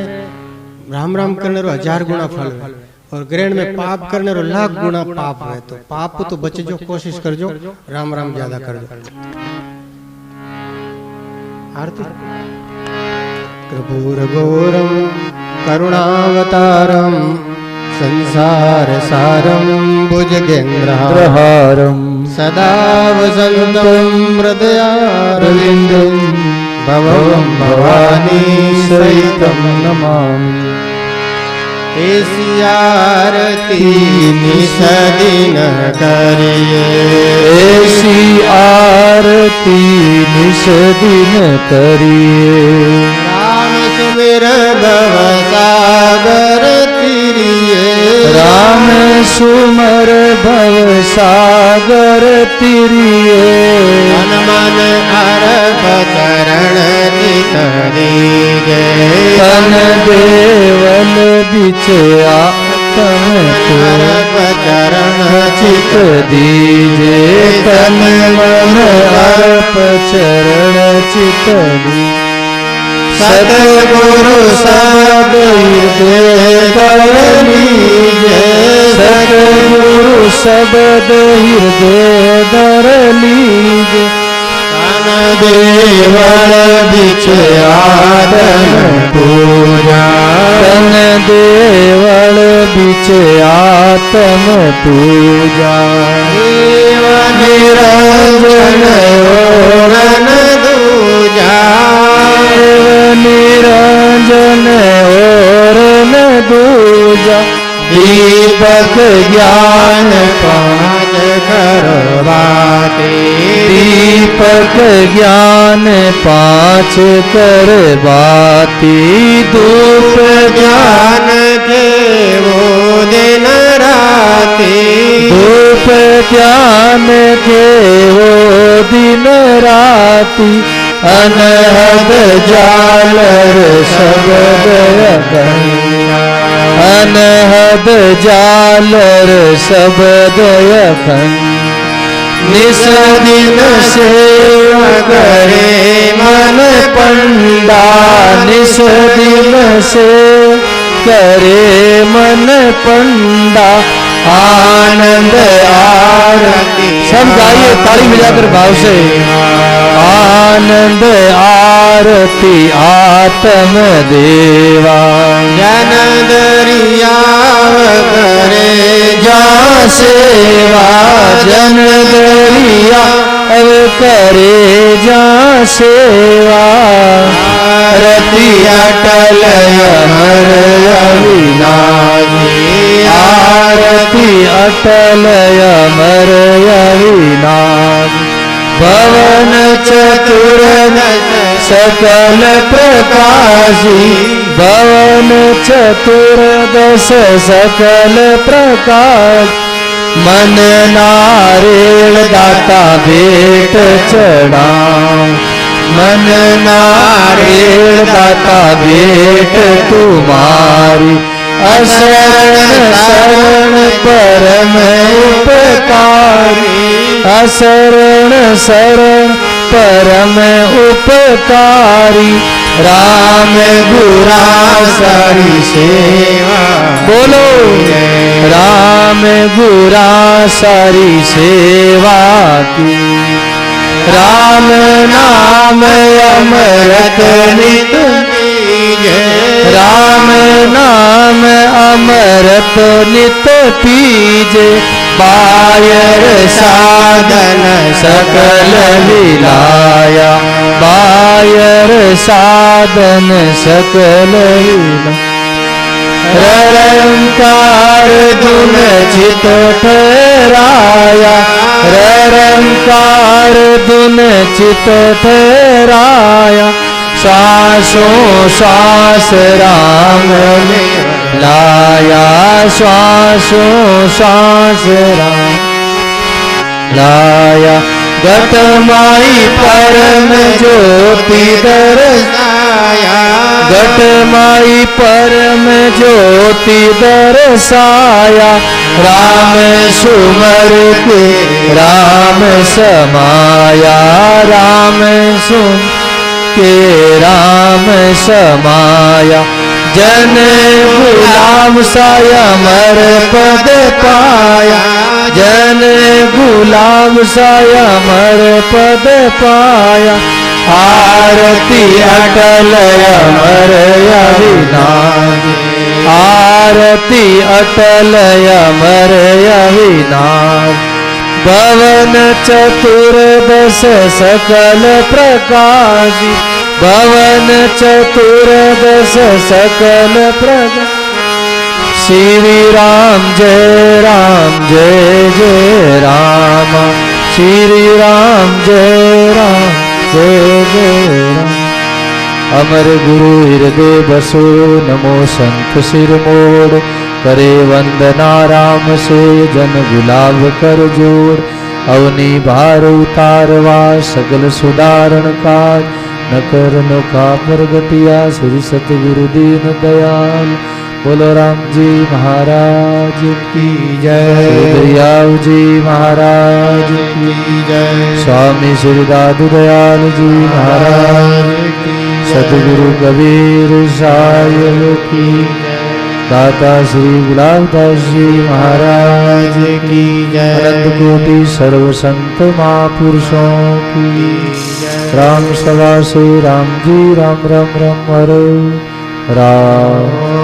राम राम करने रो 1000 गुना फल है, और ग्रहण में पाप करने रो 1,00,000 गुना पाप है। तो पाप तो बचे जो, कोशिश कर जो, राम राम ज्यादा कर जो। आरती। कर्पूर गौरम करुणावतारम संसार सारम भुजगेन्द्रहारम सदा वसंतम हृदयारविंदम भवम भवानी सहितम नमामि। ऐसी आरती निसदिन करिए, ऐसी आरती निसदिन करिए। राम सुमिर भव सागर तिरिए, राम सुमर भव सागर तिरिए। मन मन अरब चरण चित दीजे, तन देवल बिच आत्म अरब चरण चित दीजे। तन मन अर्प चरण चित दीजे। सतगुरु सब हृदय कर लीजे, सतगुरु शब्द हृदय धर लीजे। तन देवल बिच आत्म पूजा, तन देवल बिच आत्म पूजा। देव निरंजन ओरन दूजा, निरंजन और न दूजा। दीपक ज्ञान पाँच करवाते, दीपक ज्ञान 5 करवाती। धूप ज्ञान के वो दिन राते, धूप ज्ञान के वो दिन राती। अनहद जालर शब्द अखंड, अनहद जालर शब्द अखंड। निस दिन सेवा करे मन पंडा, निस दिन से करे मन पंडा। आनंद आरती, सब गाइए ताली बजाकर भाव से। आनंद आरती आत्म देवा, जन दरिया करे जा सेवा। जन दरिया करे जा सेवा। आरती अटल अमर अविनाशी, आरती अटल अमर अविनाशी। भवन चतुर्दश सकल प्रकाशी, भवन चतुर्दश सकल प्रकाश। मन नारेण दाता भेंट चढ़ाऊं, मन नारेण दाता भेंट तुम्हारी। असरण शरण परम उपकारी, असरण शरण परम उपकारी। राम गुरा सारी सेवा, बोलो राम गुरा सारी सेवा की। राम नाम अमृत नित पीजे, राम नाम अमृत नित पीजे। बायर साधन सकल मिलाया, साधन सकल रंकार धुन चित ठहराया रंकार धुन चित ठहराया श्वासों श्वास राम ने लाया श्वासों श्वास राम लाया घटमाई परम ज्योति दर्शाया घटमाई परम ज्योति दर्शाया राम सुमर के राम समाया राम सुन के राम समाया जन गुलाम साया मर पद पाया जन गुलाम साया मर पद पाया आरती अटल अमर अविनाश आरती अटल अमर अविनाश भवन चतुर्दश सकल प्रकाशी भवन चतुर्दश सकल प्रकाश श्री राम जय जय राम श्री राम जय जय राम अमर गुरु हृदय बसो नमो संत सिर मोड़ करे वंदना राम से जन गुलाब कर जोड़ अवनी भार उतारवा सकल सुधारण काज न करनो का प्रगतिया श्री सतगुरु दीन दयाल बोलो राम जी महाराज की जय दयाल जी महाराज की जय स्वामी श्री दादू दयाल जी महाराज की सतगुरु कबीर साहिब की दाता श्री गुलाबदास जी महाराज की जय अनंत कोटि सर्व संत महापुरुषों की जय राम सभा से राम जी राम राम राम हरे राम